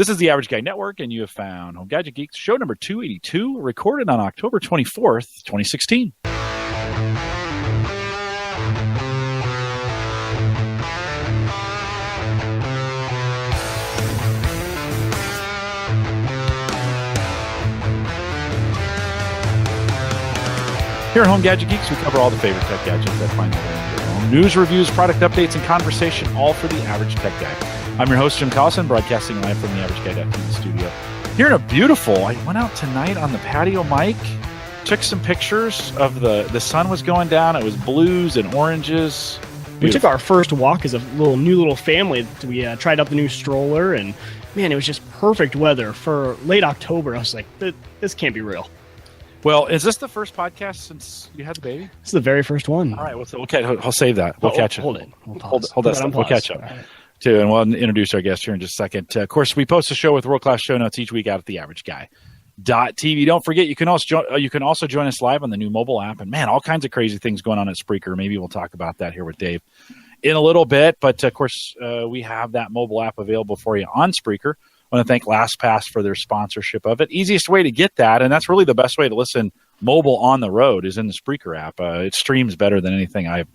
This is the Average Guy Network, and you have found Home Gadget Geeks, show number 282, recorded on October 24th, 2016. Here at Home Gadget Geeks, we cover all the favorite tech gadgets that find their way into your home. News, reviews, product updates, and conversation, all for the average tech guy. I'm your host, Jim Collison, broadcasting live from the Average Guy.TV studio. Here in a beautiful, I went out tonight on the patio, Mike, took some pictures of the sun was going down. It was blues and oranges. Beautiful. We took our first walk as a new little family. We tried out the new stroller, and man, it was just perfect weather for late October. I was like, this can't be real. Well, is this the first podcast since you had the baby? This is the very first one. All right, okay, I'll save that. We'll catch it. Hold it. Hold that. We'll catch up. Right. Too, and we'll introduce our guest here in just a second. Of course, we post a show with world-class show notes each week out at theaverageguy.tv. Don't forget, you can also join us live on the new mobile app. And man, all kinds of crazy things going on at Spreaker. Maybe we'll talk about that here with Dave in a little bit. But of course, we have that mobile app available for you on Spreaker. I want to thank LastPass for their sponsorship of it. Easiest way to get that, and that's really the best way to listen mobile on the road, is in the Spreaker app. It streams better than anything I've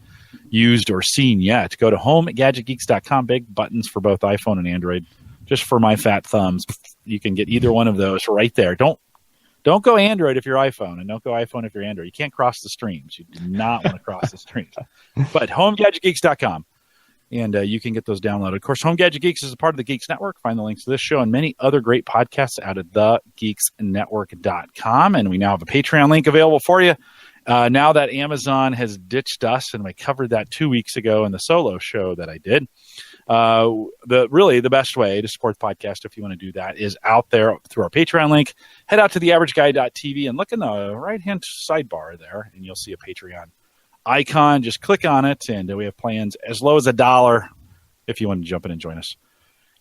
used or seen yet. Go to homegadgetgeeks.com. Big buttons for both iPhone and Android. Just for my fat thumbs, you can get either one of those right there. Don't go Android if you're iPhone, and don't go iPhone if you're Android. You can't cross the streams. You do not want to cross the streams. But homegadgetgeeks.com. And you can get those downloaded. Of course, Home Gadget Geeks is a part of the Geeks Network. Find the links to this show and many other great podcasts out at thegeeksnetwork.com. And we now have a Patreon link available for you. Now that Amazon has ditched us, and I covered that 2 weeks ago in the solo show that I did. The best way to support the podcast, if you want to do that, is out there through our Patreon link. Head out to theaverageguy.tv and look in the right-hand sidebar there, and you'll see a Patreon icon. Just click on it, and we have plans as low as $1 if you want to jump in and join us.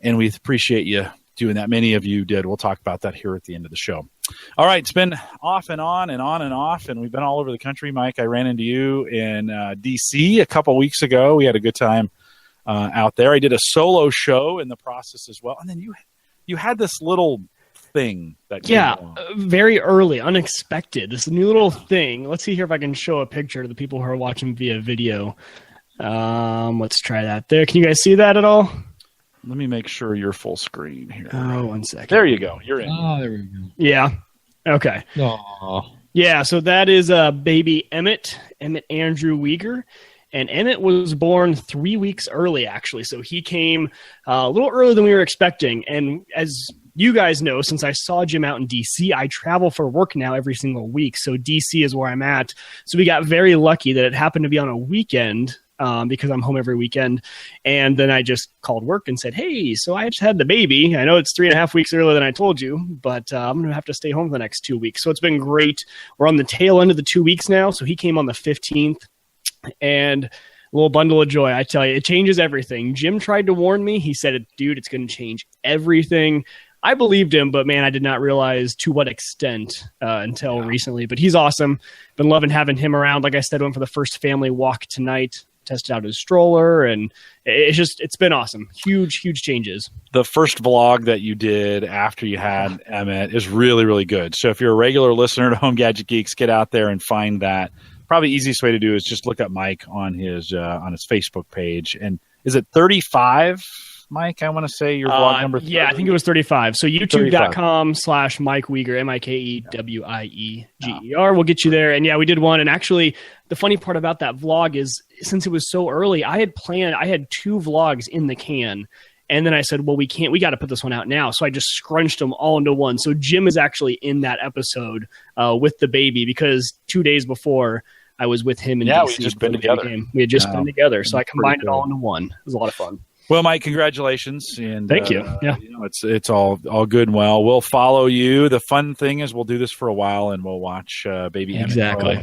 And we appreciate you doing that. Many of you did. We'll talk about that here at the end of the show. All right, it's been off and on and on and off, and we've been all over the country. Mike, I ran into you in D.C. a couple weeks ago. We had a good time out there. I did a solo show in the process as well. And then you had this little thing that came along. Very early, unexpected. This new little thing. Let's see here if I can show a picture to the people who are watching via video. Let's try that there. Can you guys see that at all? Let me make sure you're full screen here. Oh, 1 second. There you go. You're in. Oh, there we go. Yeah. Okay. Aww. Yeah, so that is baby Emmett Andrew Weger. And Emmett was born 3 weeks early, actually. So he came a little earlier than we were expecting. And as you guys know, since I saw Jim out in D.C., I travel for work now every single week. So D.C. is where I'm at. So we got very lucky that it happened to be on a weekend because I'm home every weekend. And then I just called work and said, hey, so I just had the baby. I know it's 3.5 weeks earlier than I told you, but I'm going to have to stay home for the next 2 weeks. So it's been great. We're on the tail end of the 2 weeks now. So he came on the 15th. And a little bundle of joy, I tell you, it changes everything. Jim tried to warn me. He said, dude, it's going to change everything. I believed him, but man, I did not realize to what extent until recently. But he's awesome. Been loving having him around. Like I said, went for the first family walk tonight, tested out his stroller, and it's been awesome. Huge changes. The first vlog that you did after you had Emmett is really, really good. So if you're a regular listener to Home Gadget Geeks, get out there and find that. Probably the easiest way to do is just look up Mike on his Facebook page. And is it 35, Mike? I want to say your vlog number 30? Yeah, I think it was 35. So youtube.com/Mike Weger, MikeWeger. We'll get you there. And yeah, we did one. And actually, the funny part about that vlog is since it was so early, I had 2 vlogs in the can. And then I said, well, we got to put this one out now. So I just scrunched them all into one. So Jim is actually in that episode with the baby because 2 days before I was with him in DC. We had just been together. We had just been together. So I combined it all into one. It was a lot of fun. Well, Mike, congratulations. And thank you. Yeah. It's all good and well. We'll follow you. The fun thing is we'll do this for a while and we'll watch baby Emmett. Exactly.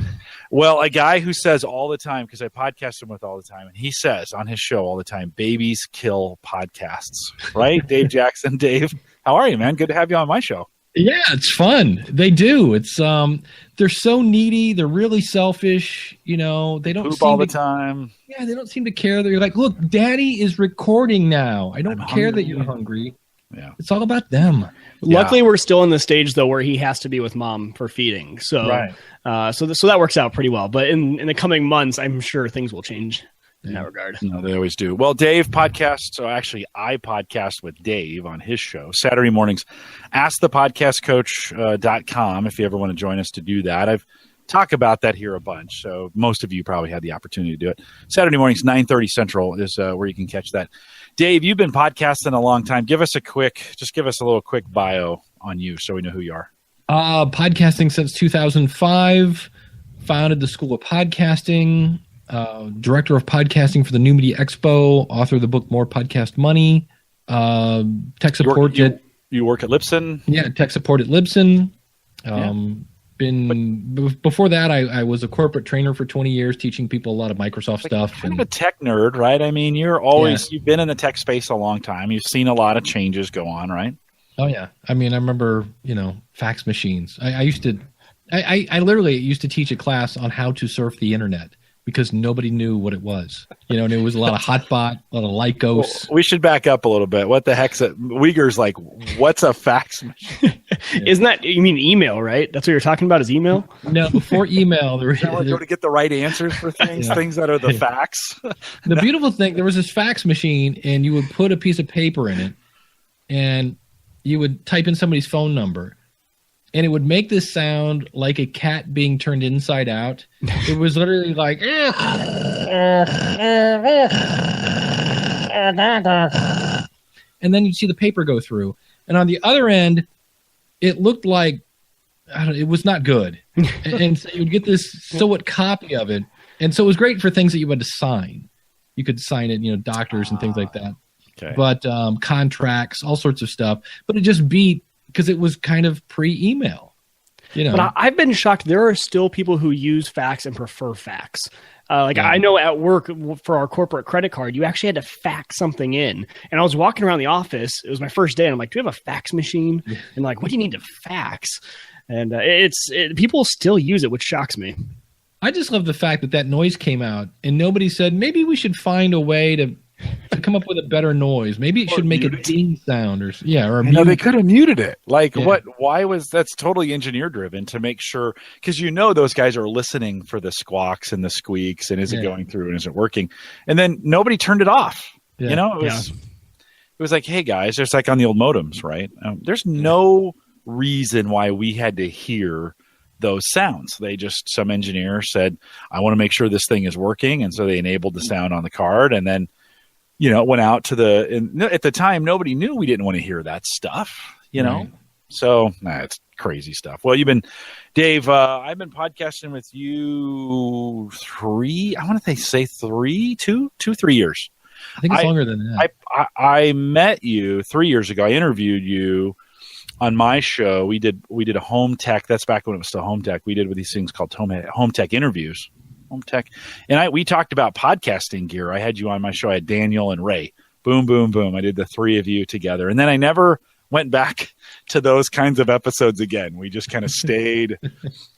Well, a guy who says all the time, because I podcast him with all the time, and he says on his show all the time, babies kill podcasts, right? Dave Jackson. Dave, how are you, man? Good to have you on my show. Yeah, it's fun. They do. It's they're so needy. They're really selfish. You know, they don't poop all the time. Yeah, they don't seem to care that you're like, look, Daddy is recording now. I don't care that you're hungry. Yeah. It's all about them. Luckily, we're still in the stage though where he has to be with mom for feeding. So, so that works out pretty well. But in the coming months, I'm sure things will change in that regard. No, they always do. Well, Dave podcasts. So actually, I podcast with Dave on his show Saturday mornings. AskThePodcastCoach.com if you ever want to join us to do that. I've talked about that here a bunch, so most of you probably had the opportunity to do it. Saturday mornings, 9:30 Central is where you can catch that. Dave, you've been podcasting a long time. Give us a little quick bio on you so we know who you are. Podcasting since 2005. Founded the School of Podcasting. Director of podcasting for the New Media Expo. Author of the book More Podcast Money. Tech support. You work at Libsyn? Yeah, tech support at Libsyn. Before that, I was a corporate trainer for 20 years, teaching people a lot of Microsoft stuff. Kind of a tech nerd, right? I mean, you've been in the tech space a long time. You've seen a lot of changes go on, right? Oh yeah. I mean, I remember, fax machines. I literally used to teach a class on how to surf the internet because nobody knew what it was. And it was a lot of Hotbot, a lot of Lycos. Well, we should back up a little bit. What the heck's it? Uyghur's like, what's a fax machine? Isn't that, you mean email, right? That's what you're talking about is email? No, before email. Go to get the right answers for things, things that are the fax. The beautiful thing, there was this fax machine, and you would put a piece of paper in it, and you would type in somebody's phone number. And it would make this sound like a cat being turned inside out. It was literally like, and then you'd see the paper go through. And on the other end, it looked like, it was not good. And so you'd get this somewhat copy of it. And so it was great for things that you had to sign. You could sign it, doctors and things like that. Okay. But contracts, all sorts of stuff. But it just beat, because it was kind of pre-email, But I've been shocked. There are still people who use fax and prefer fax. I know at work for our corporate credit card, you actually had to fax something in. And I was walking around the office. It was my first day. And I'm like, do you have a fax machine? And like, what do you need to fax? And people still use it, which shocks me. I just love the fact that noise came out and nobody said, maybe we should find a way to come up with a better noise. Maybe it should make a ding sound or they could have muted it. That's totally engineer driven to make sure, because those guys are listening for the squawks and the squeaks and is it going through and is it working? And then nobody turned it off. It was like, hey guys, just like on the old modems, right? There's no reason why we had to hear those sounds. Some engineer said, I want to make sure this thing is working. And so they enabled the sound on the card and then went out to at the time, nobody knew we didn't want to hear that stuff, Right. So it's crazy stuff. Well, Dave, I've been podcasting with you 3 years. I think it's longer than that. I met you 3 years ago. I interviewed you on my show. We did a home tech. That's back when it was still home tech. We did with these things called home tech interviews. Home tech. And we talked about podcasting gear. I had you on my show. I had Daniel and Ray. Boom, boom, boom. I did the 3 of you together. And then I never went back to those kinds of episodes again. We just kind of stayed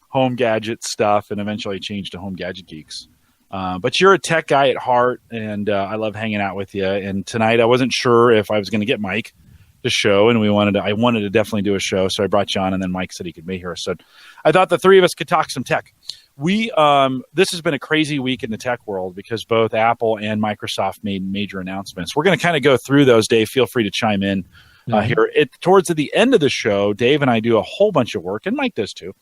home gadget stuff and eventually changed to Home Gadget Geeks. But you're a tech guy at heart, and I love hanging out with you. And tonight I wasn't sure if I was going to get Mike to show, and I wanted to definitely do a show. So I brought John, and then Mike said he could be here. So I thought the 3 of us could talk some tech. This has been a crazy week in the tech world because both Apple and Microsoft made major announcements. We're going to kind of go through those. Dave, feel free to chime in here. Towards the end of the show, Dave and I do a whole bunch of work, and Mike does too,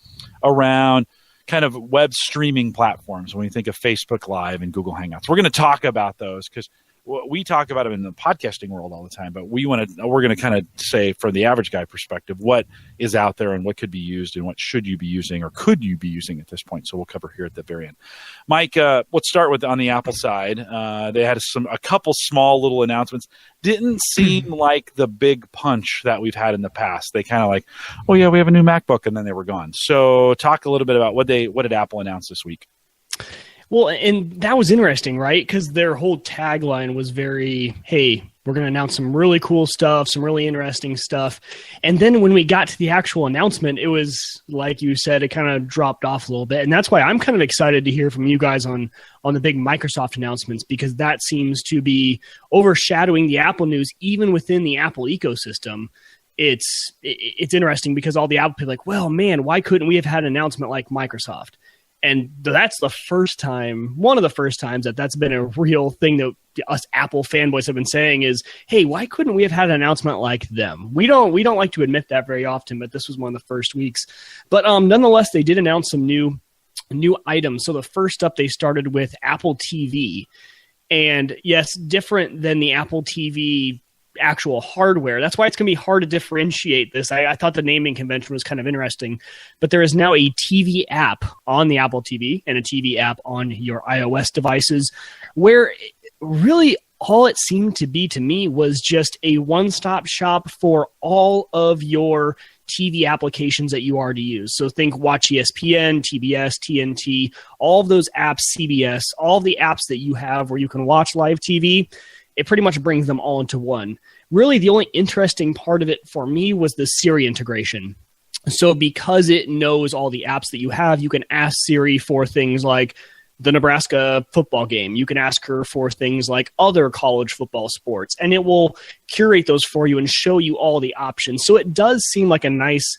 around kind of web streaming platforms. When you think of Facebook Live and Google Hangouts, we're going to talk about those because we talk about them in the podcasting world all the time, but we're going to kind of say from the average guy perspective, what is out there and what could be used and what should you be using or could you be using at this point. So we'll cover here at the very end. Mike, let's start with on the Apple side. They had a couple small little announcements. Didn't seem like the big punch that we've had in the past. They kind of like, oh yeah, we have a new MacBook, and then they were gone. So talk a little bit about what did Apple announce this week? Well, and that was interesting, right? Because their whole tagline was very, hey, We're going to announce some really cool stuff, some really interesting stuff. And then when we got to the actual announcement, it was, like you said, it kind of dropped off a little bit. And that's why I'm kind of excited to hear from you guys on the big Microsoft announcements, because that seems to be overshadowing the Apple news, even within the Apple ecosystem. It's interesting because all the Apple people are like, well, man, why couldn't we have had an announcement like Microsoft? And that's the first time, one of the first times that's been a real thing that us Apple fanboys have been saying is, hey, why couldn't we have had an announcement like them? We don't like to admit that very often, but this was one of the first weeks. But nonetheless, they did announce some new items. So the first up, they started with Apple TV. And yes, different than the Apple TV actual hardware. That's why it's going to be hard to differentiate this. I thought the naming convention was kind of interesting, but there is now a TV app on the Apple TV and a TV app on your iOS devices, where really all it seemed to be to me was just a one-stop shop for all of your TV applications that you already use. So think Watch ESPN, TBS, TNT, all of those apps, CBS, all of the apps that you have where you can watch live TV. It pretty much brings them all into one. Really, the only interesting part of it for me was the Siri integration. So because it knows all the apps that you have, you can ask Siri for things like the Nebraska football game. You can ask her for things like other college football sports, and it will curate those for you and show you all the options. So it does seem like a nice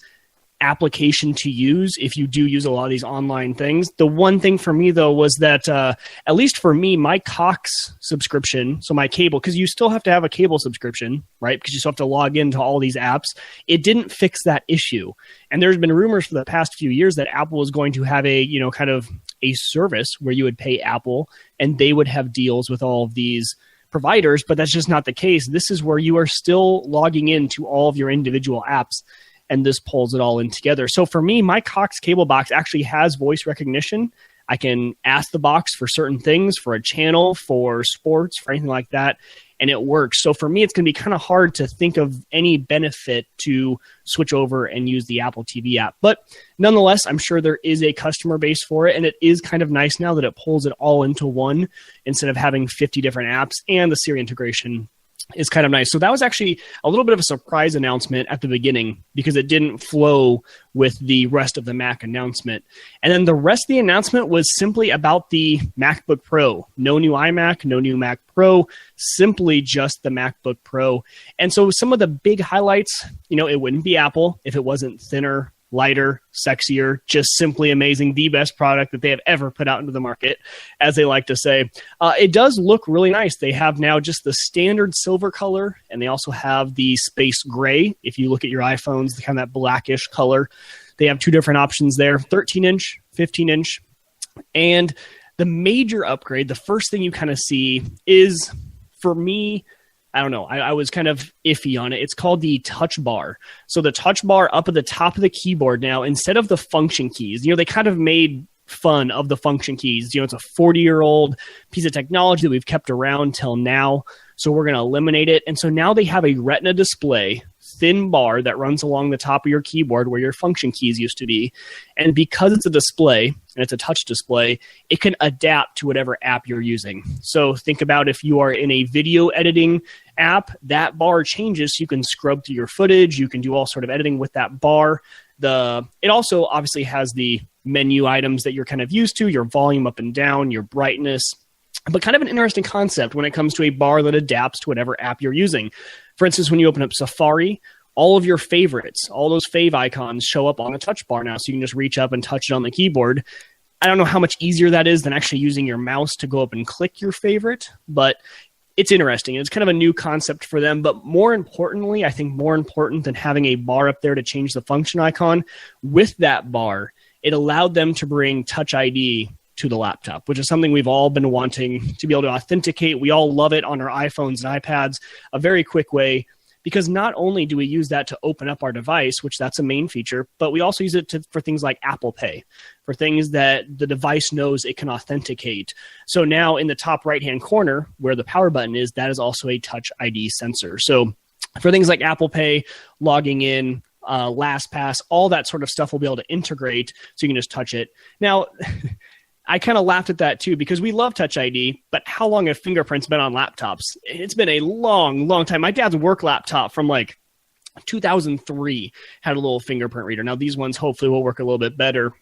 application to use if you do use a lot of these online things. The one thing for me, though, was that at least for me, my Cox subscription, so my cable, because you still have to have a cable subscription, right? Because you still have to log into all these apps. It didn't fix that issue. And there's been rumors for the past few years that Apple is going to have a, kind of a service where you would pay Apple and they would have deals with all of these providers, but that's just not the case. This is where you are still logging into all of your individual apps, and this pulls it all in together. So for me, my Cox cable box actually has voice recognition. I can ask the box for certain things, for a channel, for sports, for anything like that, and it works. So for me, it's going to be kind of hard to think of any benefit to switch over and use the Apple TV app. But nonetheless, I'm sure there is a customer base for it, and it is kind of nice now that it pulls it all into one instead of having 50 different apps, and the Siri integration is kind of nice. So that was actually a little bit of a surprise announcement at the beginning because it didn't flow with the rest of the Mac announcement. And then the rest of the announcement was simply about the MacBook Pro. No new iMac, no new Mac Pro, simply just the MacBook Pro. And so some of the big highlights, it wouldn't be Apple if it wasn't thinner, lighter, sexier, just simply amazing, the best product that they have ever put out into the market, as they like to say. It does look really nice. They have now just the standard silver color, and they also have the space gray. If you look at your iPhones, the kind of that blackish color. They have two different options there, 13-inch, 15-inch. And the major upgrade, the first thing you kind of see is, for me, I don't know. I was kind of iffy on it. It's called the touch bar. So the touch bar up at the top of the keyboard now, instead of the function keys, they kind of made fun of the function keys. It's a 40-year-old piece of technology that we've kept around till now. So we're going to eliminate it. And so now they have a Retina display, thin bar that runs along the top of your keyboard where your function keys used to be. And because it's a display and it's a touch display, it can adapt to whatever app you're using. So think about if you are in a video editing app, that bar changes so you can scrub through your footage. You can do all sort of editing with that bar. It also obviously has the menu items that you're kind of used to, your volume up and down, your brightness, but kind of an interesting concept when it comes to a bar that adapts to whatever app you're using. For instance, when you open up Safari, all of your favorites, all those fave icons show up on a touch bar now, so you can just reach up and touch it on the keyboard. I don't know how much easier that is than actually using your mouse to go up and click your favorite, but it's interesting. It's kind of a new concept for them, but more importantly, I think more important than having a bar up there to change the function icon, with that bar, it allowed them to bring Touch ID to the laptop, which is something we've all been wanting to be able to authenticate. We all love it on our iPhones and iPads, a very quick way, because not only do we use that to open up our device, which that's a main feature, but we also use it for things like Apple Pay, for things that the device knows it can authenticate. So now in the top right-hand corner where the power button is, that is also a Touch ID sensor. So for things like Apple Pay, logging in, LastPass, all that sort of stuff will be able to integrate, so you can just touch it. Now, I kind of laughed at that too, because we love Touch ID, but how long have fingerprints been on laptops? It's been a long, long time. My dad's work laptop from like 2003 had a little fingerprint reader. Now these ones hopefully will work a little bit better.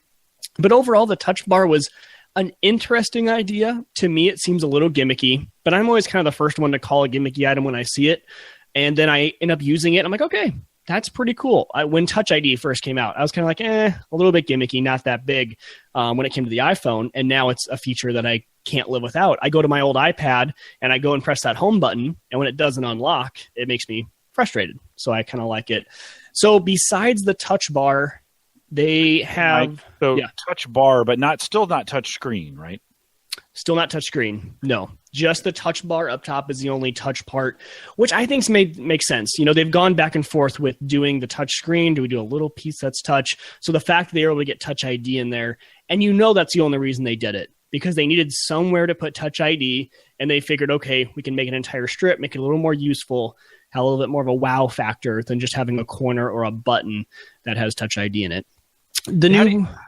But overall, the Touch Bar was an interesting idea. To me, it seems a little gimmicky, but I'm always kind of the first one to call a gimmicky item when I see it. And then I end up using it. I'm like, okay, that's pretty cool. When Touch ID first came out, I was kind of like, a little bit gimmicky, not that big when it came to the iPhone. And now it's a feature that I can't live without. I go to my old iPad and I go and press that home button. And when it doesn't unlock, it makes me frustrated. So I kind of like it. So besides the Touch Bar, they have Touch Bar, but still not touch screen, right? Still not touch screen. No, just the Touch Bar up top is the only touch part, which I think makes sense. You know, they've gone back and forth with doing the touch screen. Do we do a little piece that's touch? So the fact that they were able to get Touch ID in there, and you know that's the only reason they did it, because they needed somewhere to put Touch ID, and they figured, okay, we can make an entire strip, make it a little more useful, have a little bit more of a wow factor than just having a corner or a button that has Touch ID in it.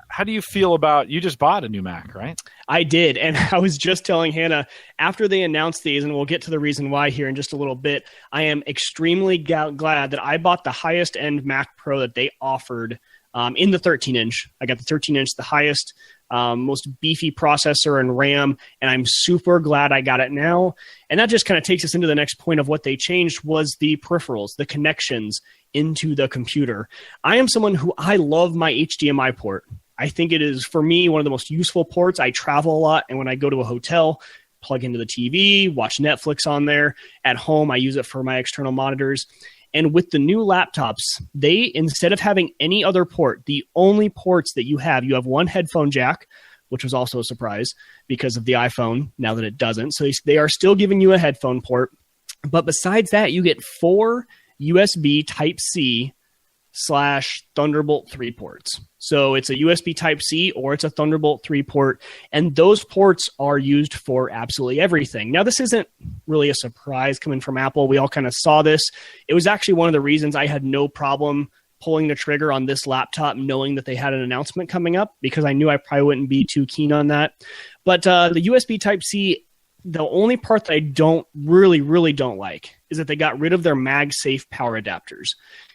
How do you feel about, you just bought a new Mac, right? I did. And I was just telling Hannah, after they announced these, and we'll get to the reason why here in just a little bit, I am extremely glad that I bought the highest end Mac Pro that they offered in the 13-inch. I got the 13-inch, the highest, most beefy processor and RAM, and I'm super glad I got it now. And that just kind of takes us into the next point of what they changed was the peripherals, the connections into the computer. I am someone who I love my HDMI port. I think it is, for me, one of the most useful ports. I travel a lot, and when I go to a hotel, plug into the TV, watch Netflix on there. At home, I use it for my external monitors. And with the new laptops, they, instead of having any other port, the only ports that you have one headphone jack, which was also a surprise because of the iPhone, now that it doesn't. So they are still giving you a headphone port. But besides that, you get 4 USB Type-C / Thunderbolt 3 ports. So it's a USB Type-C or it's a Thunderbolt 3 port, and those ports are used for absolutely everything. Now, this isn't really a surprise coming from Apple. We all kind of saw this. It was actually one of the reasons I had no problem pulling the trigger on this laptop knowing that they had an announcement coming up, because I knew I probably wouldn't be too keen on that. But the USB Type-C, the only part that I really don't like is that they got rid of their MagSafe power adapters.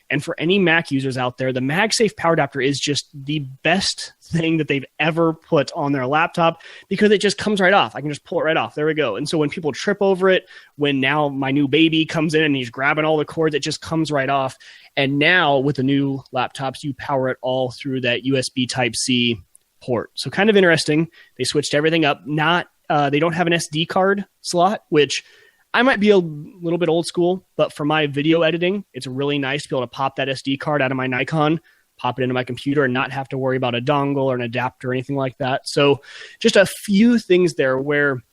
And for any Mac users out there, the MagSafe power adapter is just the best thing that they've ever put on their laptop, because it just comes right off. I can just pull it right off. There we go. And so when people trip over it, when now my new baby comes in and he's grabbing all the cords, it just comes right off. And now with the new laptops, you power it all through that USB Type-C port. So kind of interesting. They switched everything up. They don't have an SD card slot, which I might be a little bit old school, but for my video editing, it's really nice to be able to pop that SD card out of my Nikon, pop it into my computer, and not have to worry about a dongle or an adapter or anything like that. So just a few things there where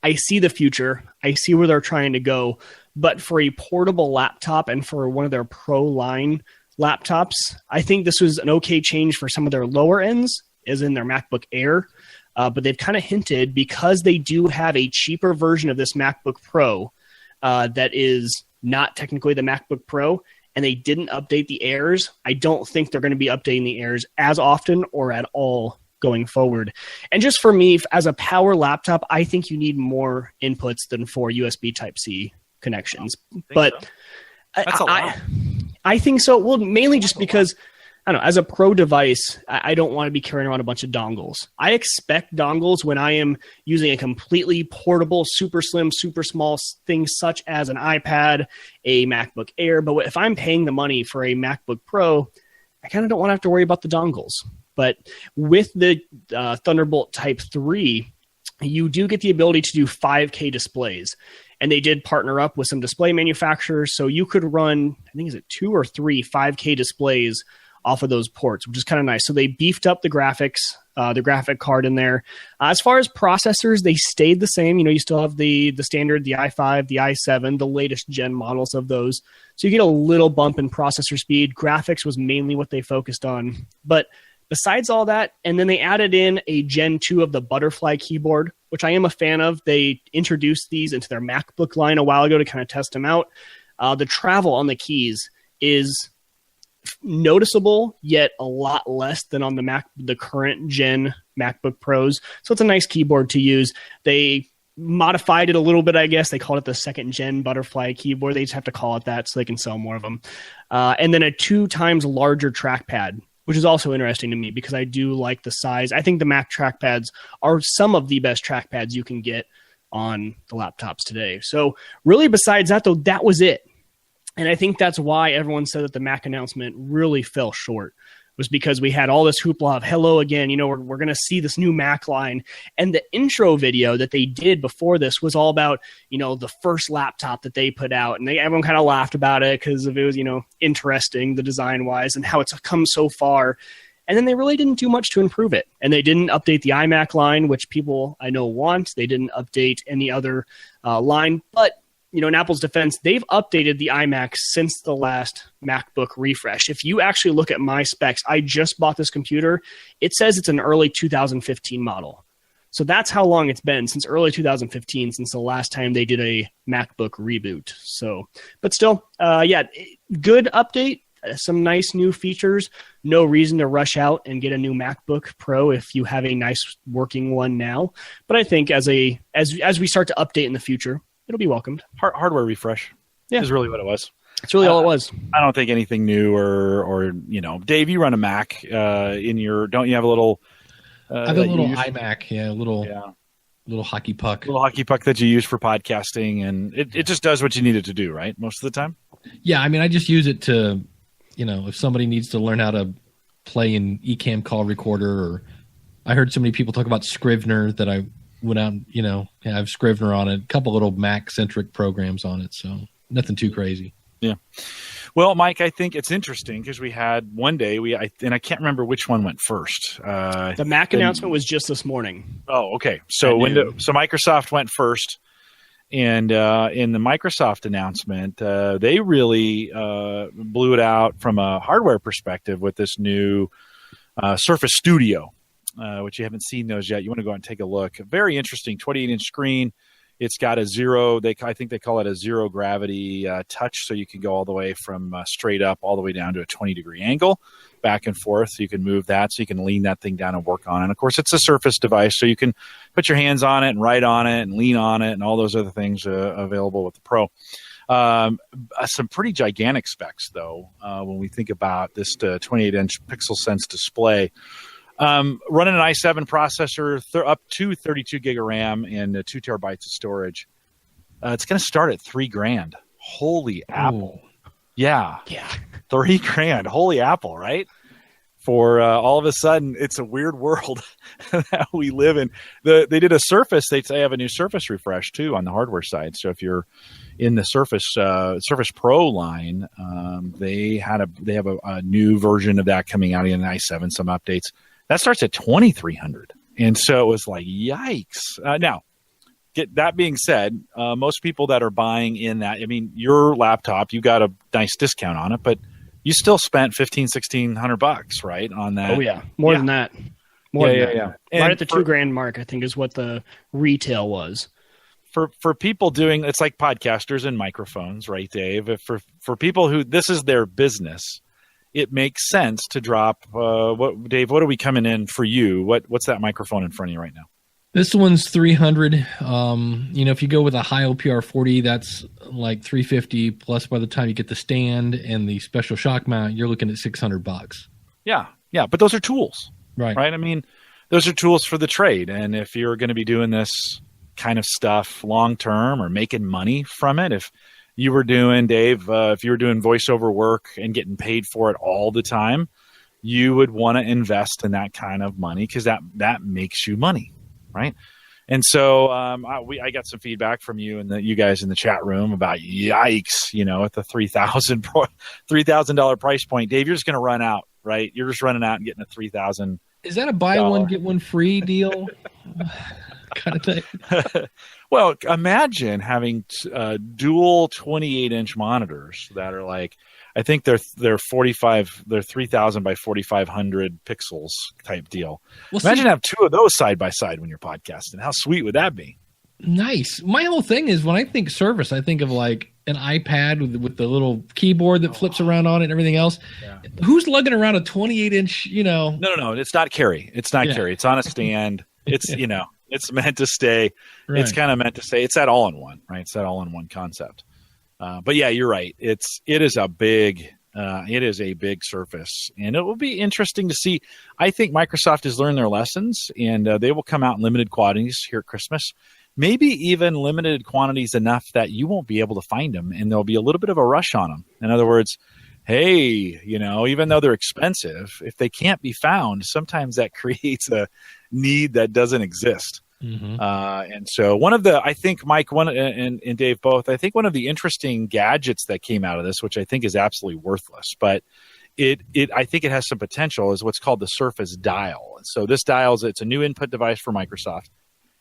I see the future. I see where they're trying to go. But for a portable laptop and for one of their Pro line laptops, I think this was an okay change for some of their lower ends, as in their MacBook Air. But they've kind of hinted, because they do have a cheaper version of this MacBook Pro that is not technically the MacBook Pro, and they didn't update the Airs. I don't think they're going to be updating the Airs as often or at all going forward. And just for me, as a power laptop, I think you need more inputs than 4 USB Type-C connections. But so. That's a lot. I think so. Well, mainly just because, I don't know, as a pro device, I don't want to be carrying around a bunch of dongles. I expect dongles when I am using a completely portable, super slim, super small thing such as an iPad, a MacBook Air. But if I'm paying the money for a MacBook Pro, I kind of don't want to have to worry about the dongles. But with the Thunderbolt Type 3, you do get the ability to do 5K displays. And they did partner up with some display manufacturers. So you could run, I think, is it 2 or 3 5K displays off of those ports, which is kind of nice. So they beefed up the graphics, the graphic card in there. As far as processors, they stayed the same. You know, you still have the standard, the i5, the i7, the latest gen models of those. So you get a little bump in processor speed. Graphics was mainly what they focused on. But besides all that, and then they added in a Gen 2 of the Butterfly keyboard, which I am a fan of. They introduced these into their MacBook line a while ago to kind of test them out. The travel on the keys is noticeable, yet a lot less than on the current gen MacBook Pros. So it's a nice keyboard to use. They modified it a little bit, I guess. They called it the 2nd gen butterfly keyboard. They just have to call it that so they can sell more of them. And then a 2 times larger trackpad, which is also interesting to me because I do like the size. I think the Mac trackpads are some of the best trackpads you can get on the laptops today. So really, besides that, though, that was it. And I think that's why everyone said that the Mac announcement really fell short, was because we had all this hoopla of hello again, we're going to see this new Mac line. And the intro video that they did before this was all about, the first laptop that they put out. And everyone kind of laughed about it because it was, interesting, the design wise, and how it's come so far. And then they really didn't do much to improve it. And they didn't update the iMac line, which people I know want. They didn't update any other line. But in Apple's defense, they've updated the iMac since the last MacBook refresh. If you actually look at my specs, I just bought this computer. It says it's an early 2015 model. So that's how long it's been, since early 2015, since the last time they did a MacBook reboot. So, but still, good update. Some nice new features. No reason to rush out and get a new MacBook Pro if you have a nice working one now. But I think as we start to update in the future, it'll be welcomed. Hardware refresh is really what it was. That's really all it was. I don't think anything new or Dave, you run a Mac don't you have a little I have a little iMac, little hockey puck. Little hockey puck that you use for podcasting, and it just does what you need it to do, right? Most of the time? Yeah, I mean, I just use it to, if somebody needs to learn how to play an Ecamm call recorder, or I heard so many people talk about Scrivener that I went out and, I have Scrivener on it, a couple little Mac-centric programs on it, so nothing too crazy. Yeah. Well, Mike, I think it's interesting because we had one day, and I can't remember which one went first. The Mac announcement was just this morning. Oh, okay. So Microsoft went first, and in the Microsoft announcement, they really blew it out from a hardware perspective with this new Surface Studio. Which you haven't seen those yet. You want to go out and take a look. A very interesting 28-inch screen. It's got I think they call it a zero gravity touch, so you can go all the way from straight up all the way down to a 20-degree angle, back and forth. So you can move that, so you can lean that thing down and work on it. And of course, it's a Surface device, so you can put your hands on it and write on it and lean on it and all those other things available with the Pro. Some pretty gigantic specs, though, when we think about this 28-inch PixelSense display. Running an i7 processor, up to 32 gig of RAM and 2 terabytes of storage. It's going to start at $3,000. Holy Apple! Yeah, $3,000. Holy Apple, right? For all of a sudden, it's a weird world that we live in. They did a Surface. They have a new Surface refresh too on the hardware side. So if you're in the Surface Pro line, they have a new version of that coming out in i7. Some updates. That starts at $2,300. And so it was like, yikes. Now, that being said, most people that are buying in that, I mean, your laptop, you got a nice discount on it, but you still spent $1,600, right, on that? Oh, yeah. More than that. Yeah. Right at the $2,000 mark, I think, is what the retail was. For people doing, it's like podcasters and microphones, right, Dave? For people who, this is their business, it makes sense to drop. Dave, what are we coming in for you? What's that microphone in front of you right now? This one's $300. If you go with a high OPR 40, that's like $350. Plus, by the time you get the stand and the special shock mount, you're looking at $600. Yeah. But those are tools, right? I mean, those are tools for the trade. And if you're going to be doing this kind of stuff long term or making money from it, if you were doing, Dave, if you were doing voiceover work and getting paid for it all the time, you would want to invest in that kind of money because that makes you money, right? And so I got some feedback from you and you guys in the chat room about yikes, at the $3,000 price point. Dave, you're just going to run out, right? You're just running out and getting a $3,000. Is that a buy one get one free deal? Kind of thing. Well, imagine having dual 28-inch monitors that are like, I think they're 3,000 by 4,500 pixels type deal. Well, imagine have two of those side by side when you're podcasting. How sweet would that be? Nice. My whole thing is when I think Surface, I think of like an iPad with the little keyboard that flips around on it and everything else. Yeah. Who's lugging around a 28-inch, No. It's not carry. It's not carry. It's on a stand. It's, it's meant to stay. Right. It's kind of meant to stay. It's that all-in-one, right? It's that all-in-one concept. But yeah, you're right. It is a big surface, and it will be interesting to see. I think Microsoft has learned their lessons, and they will come out in limited quantities here at Christmas. Maybe even limited quantities enough that you won't be able to find them, and there'll be a little bit of a rush on them. In other words, hey, even though they're expensive, if they can't be found, sometimes that creates a need that doesn't exist. Mm-hmm. And so I think Mike, and Dave both, I think one of the interesting gadgets that came out of this, which I think is absolutely worthless, but I think it has some potential, is what's called the Surface Dial. So this dial it's a new input device for Microsoft.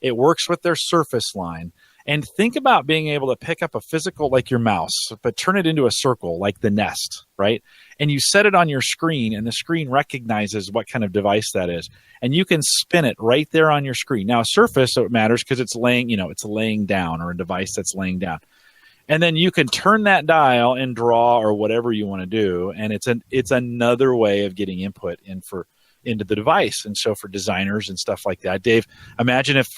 It works with their Surface line. And think about being able to pick up a physical, like your mouse, but turn it into a circle, like the Nest, right? And you set it on your screen, and the screen recognizes what kind of device that is. And you can spin it right there on your screen. Now, a Surface, it matters because it's laying down, or a device that's laying down. And then you can turn that dial and draw or whatever you want to do. And it's another way of getting input into the device. And so for designers and stuff like that, Dave, imagine if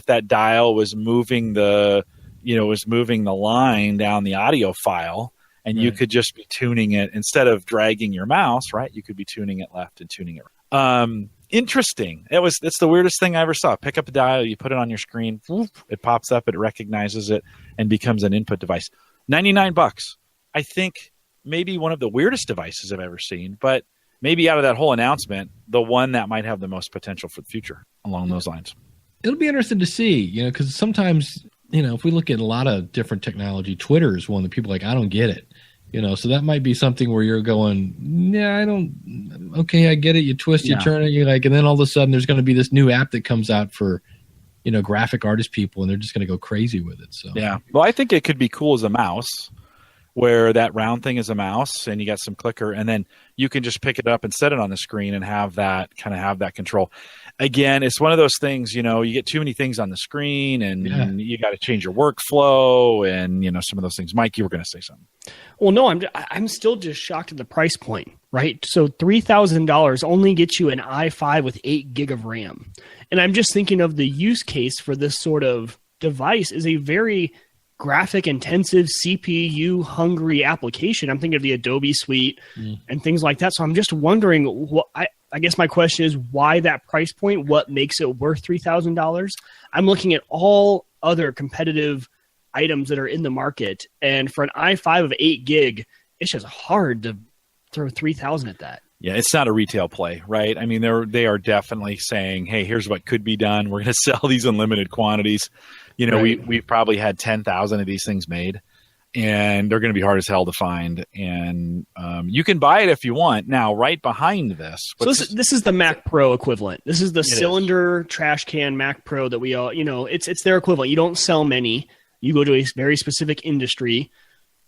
that dial was moving the line down the audio file, and you could just be tuning it instead of dragging your mouse, right? You could be tuning it left and tuning it right. Interesting. It's the weirdest thing I ever saw. Pick up the dial, you put it on your screen, whoop, it pops up, it recognizes it, and becomes an input device. $99. I think maybe one of the weirdest devices I've ever seen, but maybe out of that whole announcement, the one that might have the most potential for the future along those lines. It'll be interesting to see, because sometimes, if we look at a lot of different technology, Twitter is one that people are like, I don't get it. So that might be something where you're going, okay, I get it. You twist, you turn it, and then all of a sudden there's going to be this new app that comes out for, graphic artist people, and they're just going to go crazy with it. So yeah, well, I think it could be cool as a mouse, where that round thing is a mouse and you got some clicker, and then you can just pick it up and set it on the screen and have that control. Again, it's one of those things, you get too many things on the screen, and you got to change your workflow and, some of those things. Mike, you were going to say something. Well, no, I'm still just shocked at the price point, right? So $3,000 only gets you an i5 with 8 gig of RAM. And I'm just thinking of the use case for this sort of device is a very graphic intensive, CPU hungry application. I'm thinking of the Adobe suite and things like that. So I'm just wondering I guess my question is why that price point? What makes it worth $3,000? I'm looking at all other competitive items that are in the market, and for an i5 of 8 gig, it's just hard to throw $3,000 at that. Yeah, it's not a retail play, right? I mean, they are definitely saying, hey, here's what could be done. We're going to sell these in limited quantities. Right. We've probably had 10,000 of these things made, and they're going to be hard as hell to find. And you can buy it if you want. Now, right behind this. So this is the Mac Pro equivalent. This is the cylinder trash can Mac Pro that we all, it's their equivalent. You don't sell many. You go to a very specific industry,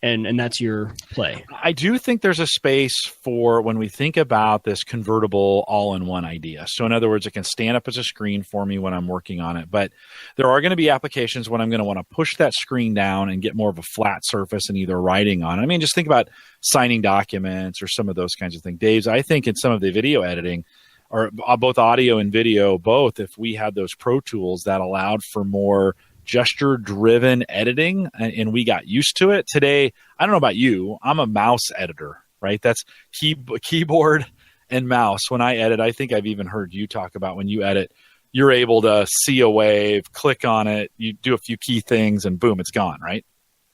and that's your play. I do think there's a space for when we think about this convertible all-in-one idea. So in other words, it can stand up as a screen for me when I'm working on it. But there are going to be applications when I'm going to want to push that screen down and get more of a flat surface and either writing on it. I mean, just think about signing documents or some of those kinds of things. Dave's, I think in some of the video editing, or both audio and video, if we had those Pro Tools that allowed for more gesture-driven editing, and we got used to it. Today, I don't know about you, I'm a mouse editor, right? That's keyboard and mouse. When I edit, I think I've even heard you talk about when you edit, you're able to see a wave, click on it, you do a few key things, and boom, it's gone, right?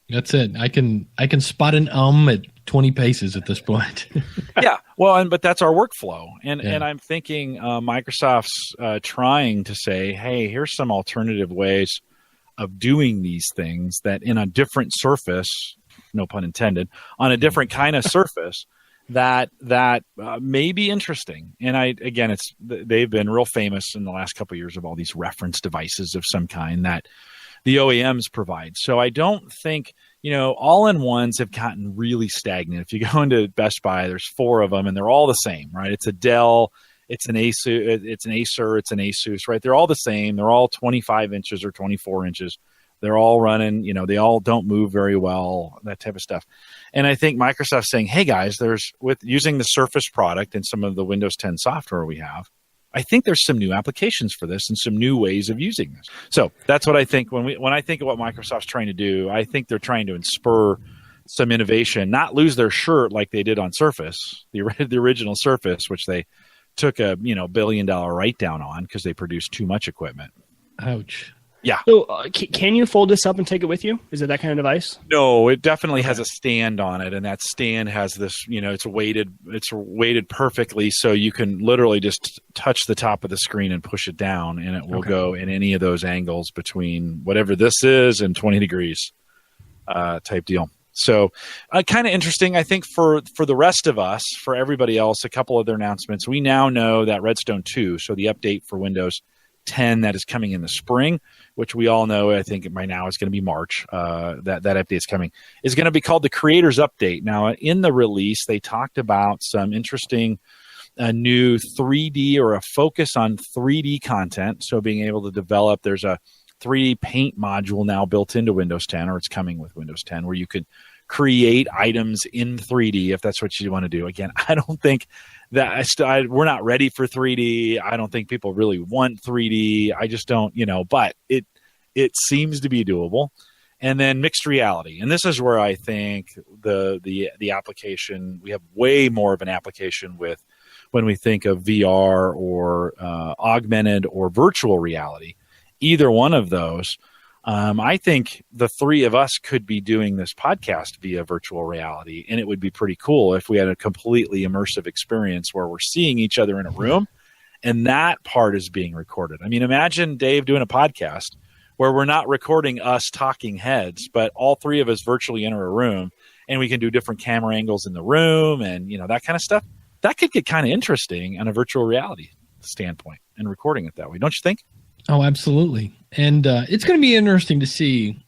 That's it. I can spot an at 20 paces at this point. Yeah, well, but that's our workflow, and I'm thinking Microsoft's trying to say, hey, here's some alternative ways of doing these things that in a different surface, no pun intended, on a different kind of surface that may be interesting. And they've been real famous in the last couple of years of all these reference devices of some kind that the OEMs provide. So I don't think, all-in-ones have gotten really stagnant. If you go into Best Buy, there's 4 of them and they're all the same, right? It's a Dell, it's an Acer, it's an Asus, right? They're all the same. They're all 25 inches or 24 inches, They're all running, they all don't move very well, that type of stuff. And I think Microsoft's saying, hey guys, with using the Surface product and some of the Windows 10 software we have, I think there's some new applications for this and some new ways of using this. So that's what I think when I think of what Microsoft's trying to do. I think they're trying to spur some innovation, not lose their shirt like they did on Surface, the original Surface, which they took a $1 billion write down on because they produced too much equipment. Ouch. Yeah. So can you fold this up and take it with you? Is it that kind of device? No, it definitely has a stand on it, and that stand has this, it's weighted perfectly, so you can literally just touch the top of the screen and push it down, and it will go in any of those angles between whatever this is and 20 degrees type deal. So kind of interesting, I think, for the rest of us, for everybody else, a couple other announcements. We now know that Redstone 2, so the update for Windows 10 that is coming in the spring, which we all know, I think by now is going to be March, that update is coming, is going to be called the Creators Update. Now, in the release, they talked about some interesting new 3D or a focus on 3D content. So being able to develop, there's a 3D paint module now built into Windows 10, or it's coming with Windows 10, where you could create items in 3D if that's what you want to do. Again, I don't think that we're not ready for 3D. I don't think people really want 3D. I just don't, but it seems to be doable. And then mixed reality. And this is where I think the application, we have way more of an application with when we think of VR or augmented or virtual reality. Either one of those, I think the three of us could be doing this podcast via virtual reality, and it would be pretty cool if we had a completely immersive experience where we're seeing each other in a room, and that part is being recorded. I mean, imagine Dave doing a podcast where we're not recording us talking heads, but all three of us virtually enter a room, and we can do different camera angles in the room and, that kind of stuff. That could get kind of interesting on a virtual reality standpoint and recording it that way. Don't you think? Oh, absolutely. And it's going to be interesting to see,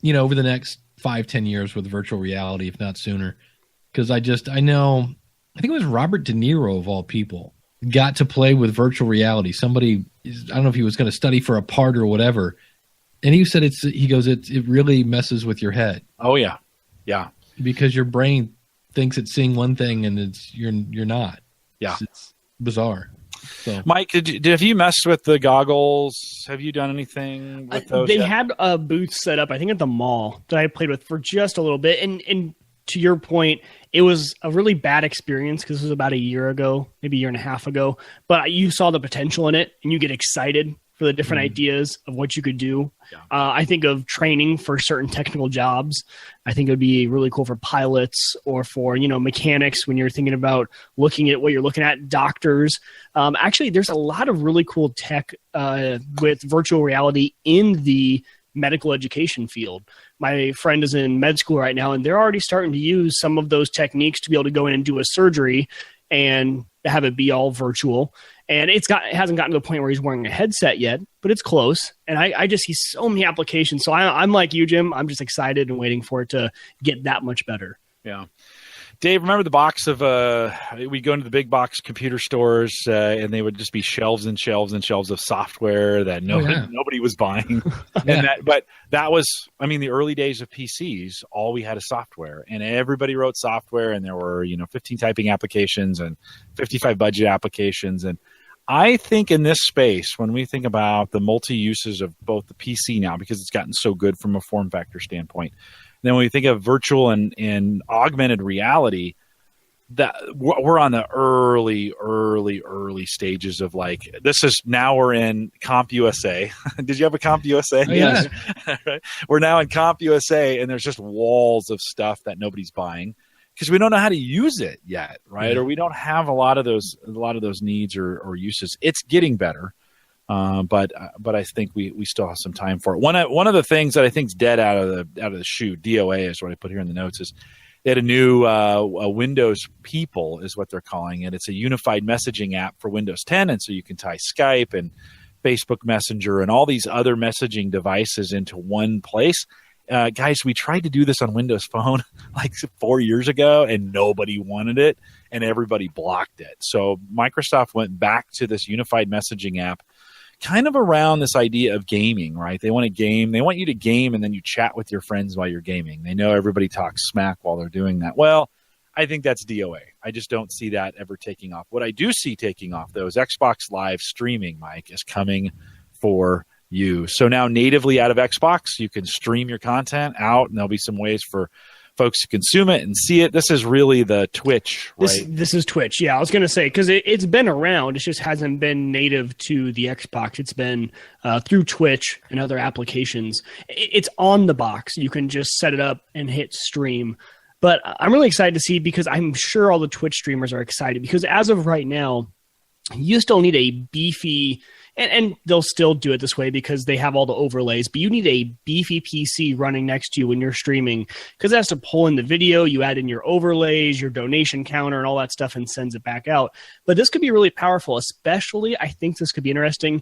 over the next 5-10 years with virtual reality, if not sooner. Because I think it was Robert De Niro, of all people, got to play with virtual reality. Somebody, I don't know if he was going to study for a part or whatever. And he said, it really messes with your head. Oh, yeah. Yeah. Because your brain thinks it's seeing one thing and you're not. Yeah. It's bizarre. So. Mike, have you messed with the goggles? Have you done anything with those? They had a booth set up, I think, at the mall that I played with for just a little bit. And to your point, it was a really bad experience because it was about a year ago, maybe a year and a half ago. But you saw the potential in it, and you get excited for the different ideas of what you could do. Yeah. I think of training for certain technical jobs. I think it would be really cool for pilots or for, mechanics when you're thinking about looking at what you're looking at, doctors. Actually, there's a lot of really cool tech with virtual reality in the medical education field. My friend is in med school right now, and they're already starting to use some of those techniques to be able to go in and do a surgery and have it be all virtual. And it hasn't gotten to the point where he's wearing a headset yet, but it's close. And I just see so many applications. So I'm like you, Jim. I'm just excited and waiting for it to get that much better. Yeah. Dave, remember the box of we'd go into the big box computer stores and they would just be shelves and shelves and shelves of software that nobody was buying. But that was, the early days of PCs, all we had is software, and everybody wrote software, and there were, 15 typing applications and 55 budget applications. And I think in this space, when we think about the multi-uses of both the PC now, because it's gotten so good from a form factor standpoint, then when we think of virtual and augmented reality, that we're on the early stages of now we're in CompUSA. Did you have a CompUSA? Oh, yes. Right? We're now in CompUSA, and there's just walls of stuff that nobody's buying because we don't know how to use it yet, right? Yeah. Or we don't have a lot of those needs or uses. It's getting better. But I think we still have some time for it. One of the things that I think is dead out of the chute, DOA is what I put here in the notes, is they had a new Windows People is what they're calling it. It's a unified messaging app for Windows 10, and so you can tie Skype and Facebook Messenger and all these other messaging devices into one place. Guys, we tried to do this on Windows Phone like 4 years ago, and nobody wanted it, and everybody blocked it. So Microsoft went back to this unified messaging app kind of around this idea of gaming, right? They want to game. They want you to game, and then you chat with your friends while you're gaming. They know everybody talks smack while they're doing that. Well, I think that's DOA. I just don't see that ever taking off. What I do see taking off, though, is Xbox Live streaming, Mike, is coming for you. So now natively out of Xbox, you can stream your content out, and there'll be some ways for folks to consume it and see it. This is really the Twitch, right? This is Twitch. Yeah, I was going to say, because it's been around. It just hasn't been native to the Xbox. It's been through Twitch and other applications. It's on the box. You can just set it up and hit stream. But I'm really excited to see, because I'm sure all the Twitch streamers are excited, because as of right now, you still need a beefy, and they'll still do it this way because they have all the overlays, but you need a beefy PC running next to you when you're streaming, because it has to pull in the video, you add in your overlays, your donation counter, and all that stuff, and sends it back out. But this could be really powerful, especially, I think this could be interesting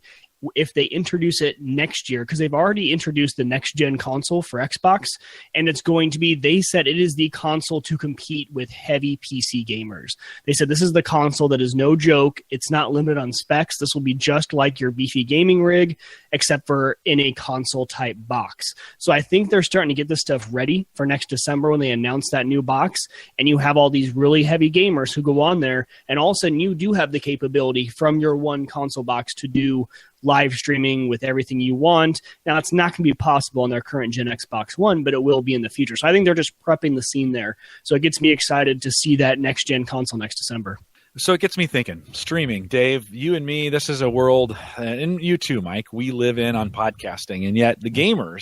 if they introduce it next year, because they've already introduced the next-gen console for Xbox, and it's going to be, they said it is the console to compete with heavy PC gamers. They said this is the console that is no joke. It's not limited on specs. This will be just like your beefy gaming rig, except for in a console-type box. So I think they're starting to get this stuff ready for next December when they announce that new box, and you have all these really heavy gamers who go on there, and all of a sudden you do have the capability from your one console box to do live streaming with everything you want. Now, it's not going to be possible on their current gen Xbox One, but it will be in the future. So I think they're just prepping the scene there. So it gets me excited to see that next gen console next December. So it gets me thinking, streaming. Dave, you and me, this is a world, and you too, Mike, we live in on podcasting, and yet the gamers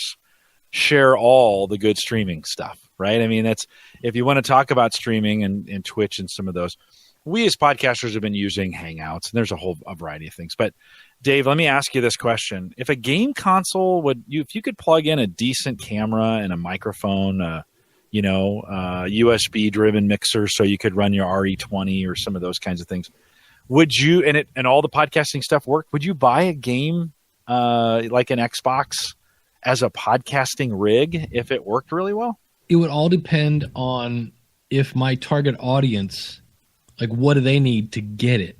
share all the good streaming stuff, right? I mean, that's, if you want to talk about streaming and Twitch and some of those, we as podcasters have been using Hangouts, and there's a variety of things. But Dave, let me ask you this question. If a game console if you could plug in a decent camera and a microphone, USB driven mixer so you could run your RE20 or some of those kinds of things, would you, and all the podcasting stuff work, would you buy a game like an Xbox as a podcasting rig if it worked really well? It would all depend on if my target audience, like, what do they need to get it?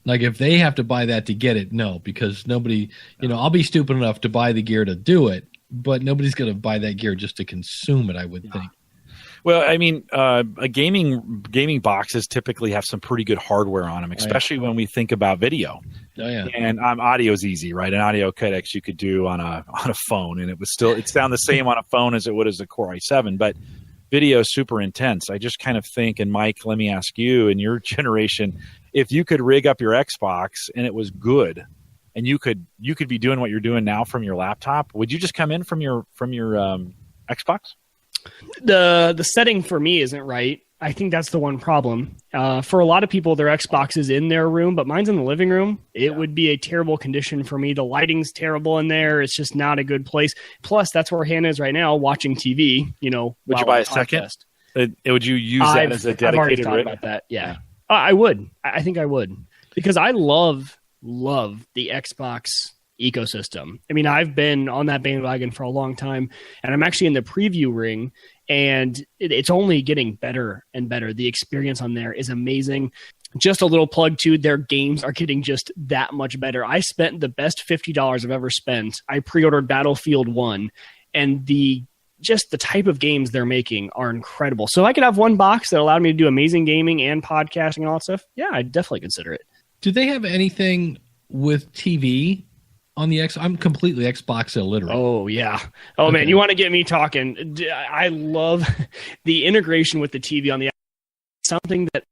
Like, if they have to buy that to get it, no, because nobody, I'll be stupid enough to buy the gear to do it, but nobody's going to buy that gear just to consume it, I would think. Well, I mean, a gaming boxes typically have some pretty good hardware on them, especially when we think about video. Oh yeah, and audio is easy, right? An audio codecs you could do on a phone, and it sound the same on a phone as it would as a Core i7, but video is super intense. I just kind of think, and Mike, let me ask you, in your generation, if you could rig up your Xbox and it was good, and you could be doing what you're doing now from your laptop, would you just come in from your Xbox? The setting for me isn't right. I think that's the one problem. For a lot of people, their Xbox is in their room, but mine's in the living room. It would be a terrible condition for me. The lighting's terrible in there. It's just not a good place. Plus, that's where Hannah is right now, watching TV. Would you buy a second? Would you use that as a dedicated? I've already thought about that. Yeah, I would. I think I would, because I love the Xbox ecosystem. I mean, I've been on that bandwagon for a long time, and I'm actually in the preview ring, and it's only getting better and better. The experience on there is amazing. Just a little plug too, their games are getting just that much better. I spent the best $50 I've ever spent. I pre-ordered Battlefield 1, and the type of games they're making are incredible. So if I could have one box that allowed me to do amazing gaming and podcasting and all that stuff, yeah, I'd definitely consider it. Do they have anything with TV on the X? I'm completely Xbox illiterate. Oh, yeah. Oh, okay. Man, you want to get me talking. I love the integration with the TV on the Xbox. Something that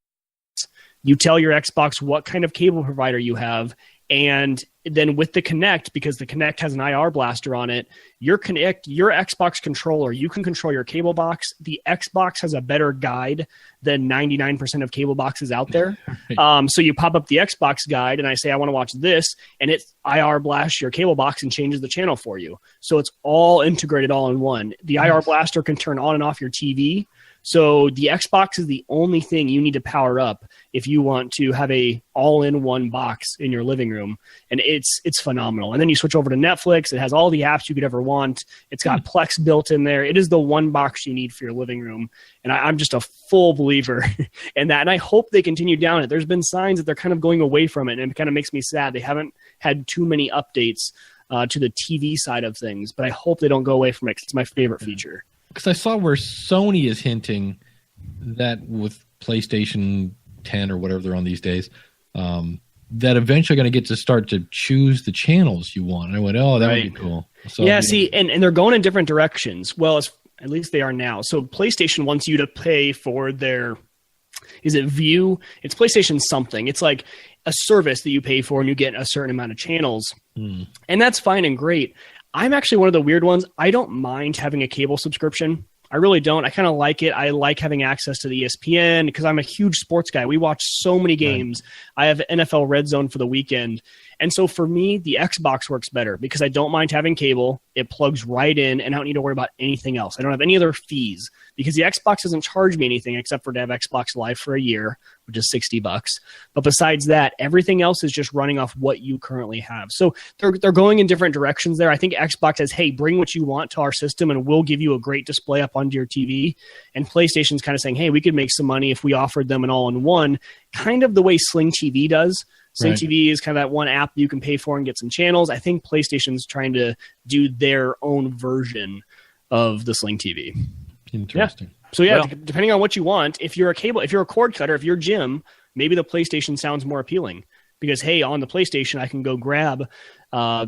you tell your Xbox what kind of cable provider you have, and then with the Kinect, because the Kinect has an IR blaster on it, your Xbox controller, you can control your cable box. The Xbox has a better guide than 99% of cable boxes out there. So you pop up the Xbox guide, and I say, I want to watch this, and it IR blasts your cable box and changes the channel for you. So it's all integrated all in one. The IR blaster can turn on and off your TV. So the Xbox is the only thing you need to power up if you want to have a all-in-one box in your living room, and it's phenomenal. And then you switch over to Netflix. It has all the apps you could ever want. It's got Plex built in there. It is the one box you need for your living room, and I'm just a full believer in that. And I hope they continue down it. There's been signs that they're kind of going away from it, and it kind of makes me sad. They haven't had too many updates to the TV side of things, but I hope they don't go away from it 'cause it's my favorite feature. Because I saw where Sony is hinting that with PlayStation 10 or whatever they're on these days, that eventually going to get to start to choose the channels you want. And I went, oh, that would be cool. So, yeah, see, and they're going in different directions. Well, at least they are now. So PlayStation wants you to pay for their, is it View? It's PlayStation something. It's like a service that you pay for and you get a certain amount of channels. And that's fine and great. I'm actually one of the weird ones. I don't mind having a cable subscription. I really don't. I kind of like it. I like having access to the ESPN because I'm a huge sports guy. We watch so many games. Right. I have NFL Red Zone for the weekend. And so for me, the Xbox works better because I don't mind having cable. It plugs right in, and I don't need to worry about anything else. I don't have any other fees because the Xbox doesn't charge me anything except for to have Xbox Live for a year, which is $60. But besides that, everything else is just running off what you currently have. So they're going in different directions there. I think Xbox says, hey, bring what you want to our system, and we'll give you a great display up onto your TV. And PlayStation's kind of saying, hey, we could make some money if we offered them an all-in-one, kind of the way Sling TV does. Sling TV is kind of that one app you can pay for and get some channels. I think PlayStation's trying to do their own version of the Sling TV. Interesting. Yeah. So depending on what you want, if you're a cord cutter, if you're Jim, maybe the PlayStation sounds more appealing because, hey, on the PlayStation, I can go grab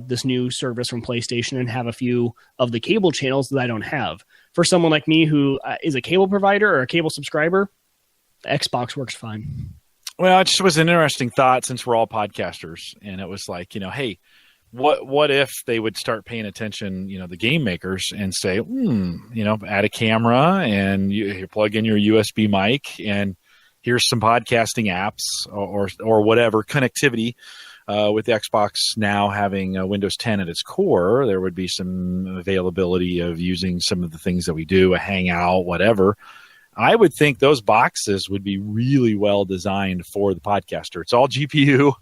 this new service from PlayStation and have a few of the cable channels that I don't have. For someone like me who is a cable provider or a cable subscriber, Xbox works fine. Well, it just was an interesting thought since we're all podcasters, and it was like, hey, what if they would start paying attention, the game makers, and say, add a camera and you plug in your USB mic, and here's some podcasting apps or whatever connectivity. With the Xbox now having Windows 10 at its core, there would be some availability of using some of the things that we do, a Hangout, whatever. I would think those boxes would be really well designed for the podcaster. It's all GPU,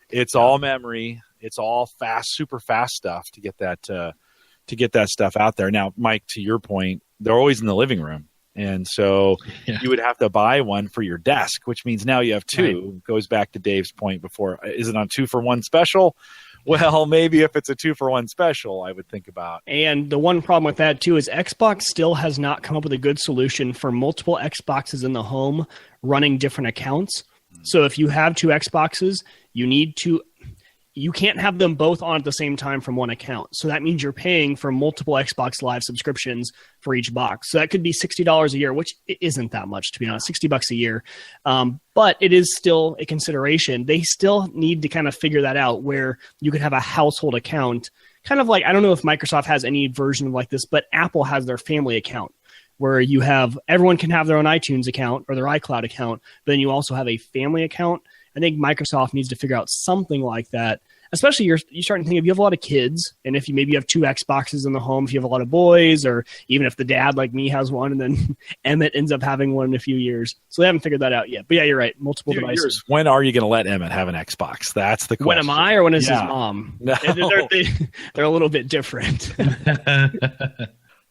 it's all memory, it's all fast, super fast stuff to get that stuff out there. Now, Mike, to your point, they're always in the living room, and so you would have to buy one for your desk, which means now you have two. Right. Goes back to Dave's point before. Is it on 2-for-1 special? Well, maybe if it's a 2-for-1 special, I would think about. And the one problem with that, too, is Xbox still has not come up with a good solution for multiple Xboxes in the home running different accounts. So if you have two Xboxes, you can't have them both on at the same time from one account. So that means you're paying for multiple Xbox Live subscriptions for each box. So that could be $60 a year, which isn't that much, to be honest, $60 a year. But it is still a consideration. They still need to kind of figure that out where you could have a household account, kind of like, I don't know if Microsoft has any version like this, but Apple has their family account where everyone can have their own iTunes account or their iCloud account, but then you also have a family account. I think Microsoft needs to figure out something like that. Especially you're starting to think if you have a lot of kids, and if you have two Xboxes in the home, if you have a lot of boys, or even if the dad like me has one, and then Emmett ends up having one in a few years. So they haven't figured that out yet. But yeah, you're right. Multiple devices. When are you going to let Emmett have an Xbox? That's the question. When am I, or when is his mom? No. They're a little bit different.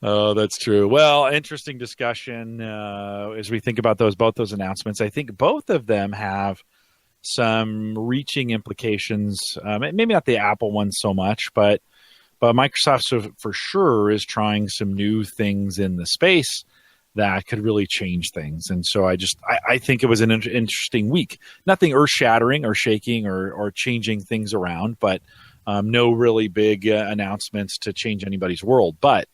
Oh, that's true. Well, interesting discussion as we think about both those announcements. I think both of them have some reaching implications. Maybe not the Apple one so much, but Microsoft for sure is trying some new things in the space that could really change things. And so I think it was an interesting week. Nothing earth-shattering or shaking or changing things around, but no really big announcements to change anybody's world, but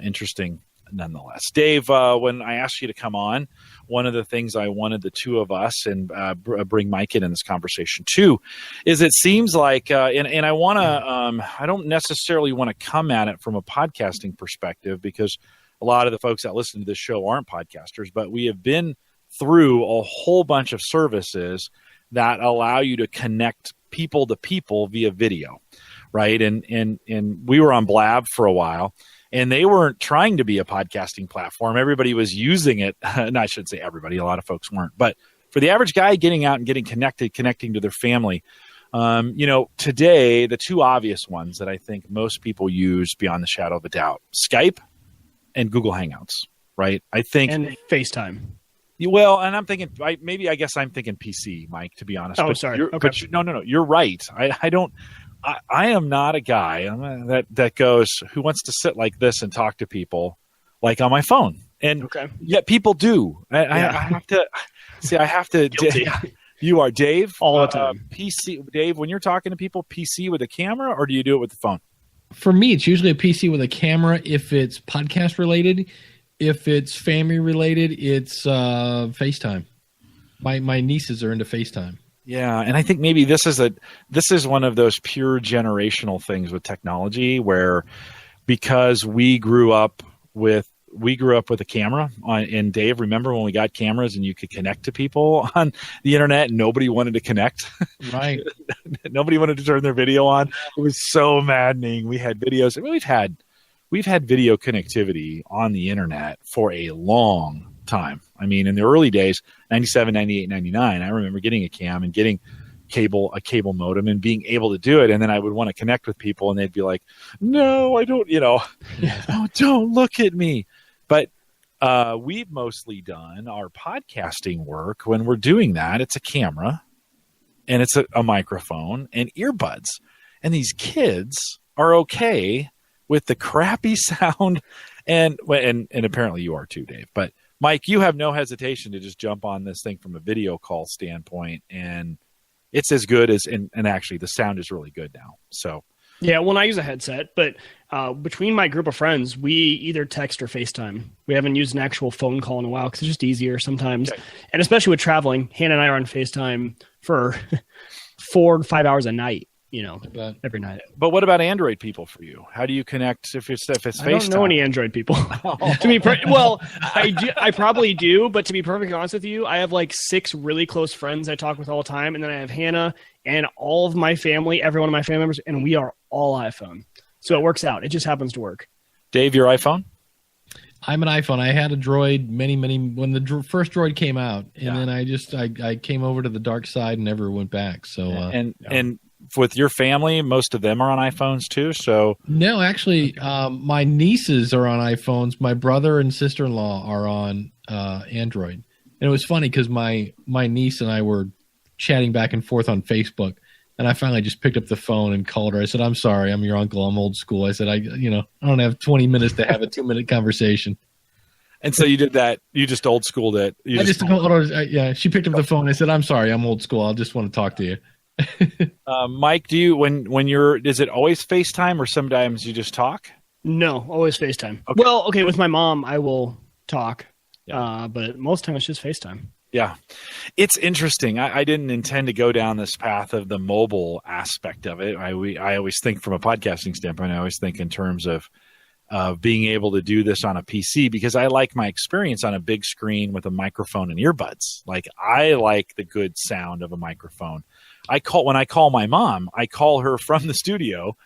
interesting nonetheless. Dave, when I asked you to come on, one of the things I wanted the two of us and bring Mike in this conversation too, is it seems like, and I want to, I don't necessarily want to come at it from a podcasting perspective because a lot of the folks that listen to this show aren't podcasters, but we have been through a whole bunch of services that allow you to connect people to people via video, right? And we were on Blab for a while. and they weren't trying to be a podcasting platform. Everybody was using it. And I shouldn't say everybody, a lot of folks weren't, but for the average guy, getting out and getting connecting to their family. Today, the two obvious ones that I think most people use beyond the shadow of a doubt, Skype and Google Hangouts, right? I think. And FaceTime. Well, and I'm thinking, I guess I'm thinking PC, Mike, to be honest. Oh, sorry. No, you're right. I am not a guy that goes, who wants to sit like this and talk to people like on my phone. And yet people do. I have to. Guilty. You are Dave. All the time. PC, Dave, when you're talking to people, PC with a camera, or do you do it with the phone? For me, it's usually a PC with a camera if it's podcast related. If it's family related, it's FaceTime. My nieces are into FaceTime. Yeah, and I think maybe this is one of those pure generational things with technology, where because we grew up with a camera and Dave, remember when we got cameras and you could connect to people on the internet and nobody wanted to connect? Right. Nobody wanted to turn their video on. It was so maddening. We had videos. I mean, we've had video connectivity on the internet for a long time. I mean, in the early days, 97, 98, 99, I remember getting a cam and getting a cable modem and being able to do it. And then I would want to connect with people and they'd be like, no, I don't, oh, don't look at me. But we've mostly done our podcasting work. When we're doing that, it's a camera and it's a microphone and earbuds. And these kids are okay with the crappy sound. And apparently you are too, Dave. But Mike, you have no hesitation to just jump on this thing from a video call standpoint. And it's as good as, and actually the sound is really good now. So. Yeah, well, I use a headset, but between my group of friends, we either text or FaceTime. We haven't used an actual phone call in a while because it's just easier sometimes. Okay. And especially with traveling, Hannah and I are on FaceTime for 4 to 5 hours a night, every night. But what about Android people for you? How do you connect if it's FaceTime? I don't know any Android people. I probably do, but to be perfectly honest with you, I have like 6 really close friends I talk with all the time, and then I have Hannah and all of my family, every one of my family members, and we are all iPhone. So it works out. It just happens to work. Dave, your iPhone? I'm an iPhone. I had a Droid when the first Droid came out, and then I came over to the dark side and never went back. So and with your family, most of them are on iPhones too. So no, actually, my nieces are on iPhones. My brother and sister-in-law are on Android. And it was funny because my niece and I were chatting back and forth on Facebook, and I finally just picked up the phone and called her. I said, "I'm sorry, I'm your uncle. I'm old school." I said, I don't have 20 minutes to have a 2-minute conversation. And so you did that. You just old schooled it. She picked up the phone. I said, "I'm sorry, I'm old school. I just want to talk to you." Mike, do you is it always FaceTime or sometimes you just talk? No, always FaceTime. Okay. Well, okay, with my mom I will talk, but most time it's just FaceTime. Yeah, it's interesting. I didn't intend to go down this path of the mobile aspect of it. I always think from a podcasting standpoint. I always think in terms of being able to do this on a PC because I like my experience on a big screen with a microphone and earbuds. Like I like the good sound of a microphone. When I call my mom, I call her from the studio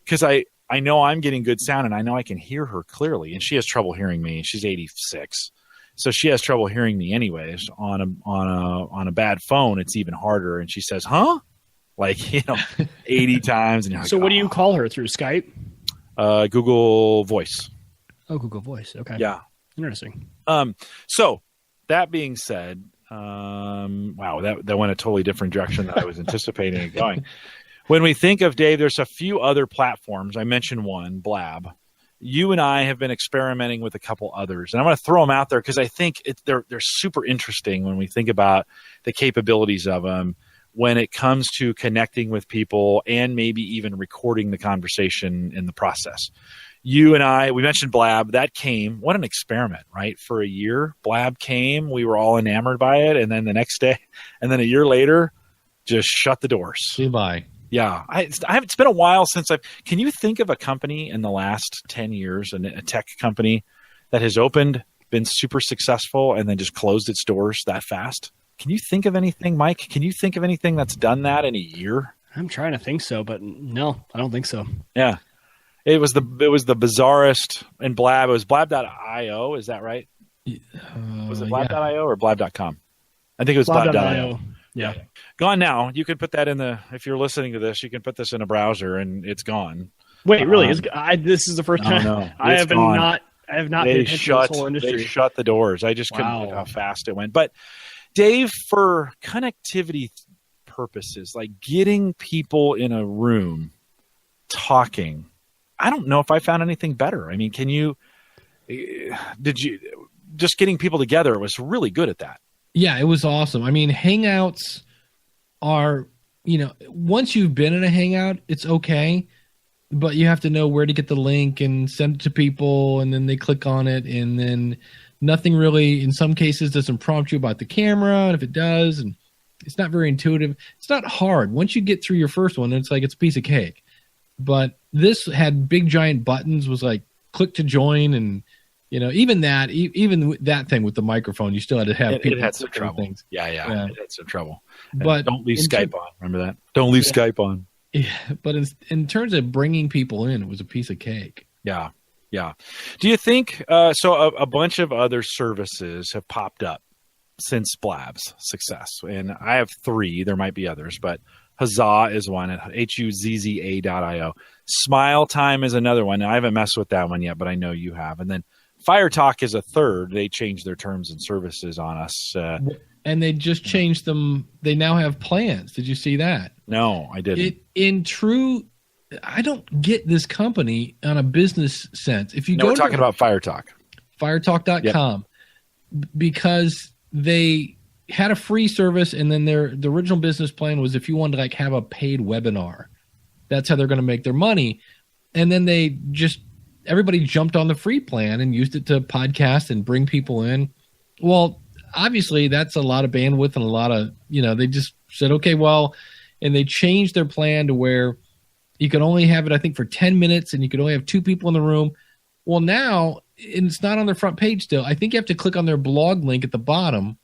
because I know I'm getting good sound and I know I can hear her clearly. And she has trouble hearing me. She's 86. So she has trouble hearing me anyways. On a bad phone, it's even harder. And she says, "Huh?" Like, 80 times. And so what do you call her, through Skype? Google Voice. Oh, Google Voice. Okay. Yeah. Interesting. So that being said, wow, that went a totally different direction than I was anticipating it going. When we think of Dave, there's a few other platforms. I mentioned one, Blab. You and I have been experimenting with a couple others, and I'm going to throw them out there because I think they're super interesting when we think about the capabilities of them when it comes to connecting with people and maybe even recording the conversation in the process. You and I, we mentioned Blab. That came, what an experiment, right? For a year, Blab came. We were all enamored by it, and then the next day, and then a year later, just shut the doors. Goodbye. Yeah, it's been a while since can you think of a company in the last 10 years, a tech company that has opened, been super successful, and then just closed its doors that fast? Can you think of anything, Mike? Can you think of anything that's done that in a year? I'm trying to think so, but no, I don't think so. Yeah. It was the bizarrest and Blab. It was blab.io. Is that right? Was it blab.io or blab.com? I think it was blab.io. Yeah. Gone now. You can put that if you're listening to this, you can put this in a browser and it's gone. Wait, really? This is the first time. No, I have not paid attention to this whole industry. They shut the doors. I just couldn't believe how fast it went. But Dave, for connectivity purposes, like getting people in a room talking, I don't know if I found anything better. I mean, just getting people together was really good at that. Yeah, it was awesome. I mean, Hangouts are, once you've been in a Hangout, it's okay, but you have to know where to get the link and send it to people, and then they click on it, and then nothing really, in some cases, doesn't prompt you about the camera, and if it does, and it's not very intuitive. It's not hard. Once you get through your first one, it's like it's a piece of cake. But this had big giant buttons, was like click to join, and even that thing with the microphone, you still had to have people. It had some trouble. Things. Yeah, it had some trouble. But don't leave Skype on. Remember that? Don't leave Skype on. Yeah, but in terms of bringing people in, it was a piece of cake. Yeah. Do you think so? A bunch of other services have popped up since Blab's success, and I have 3. There might be others, but Huzzah is one at HUZZA.io. Smile Time is another one. I haven't messed with that one yet, but I know you have. And then Fire Talk is a third. They changed their terms and services on us. And they just changed them. They now have plans. Did you see that? No, I didn't. I don't get this company on a business sense. If you we're talking about Fire Talk. Firetalk.com. Yep. Because they had a free service, and then the original business plan was if you wanted to have a paid webinar, that's how they're going to make their money. And then everybody jumped on the free plan and used it to podcast and bring people in. Well, obviously that's a lot of bandwidth and a lot of, they just said, okay, well, and they changed their plan to where you can only have it, I think, for 10 minutes, and you could only have 2 people in the room. Well, now, and it's not on their front page still. I think you have to click on their blog link at the bottom,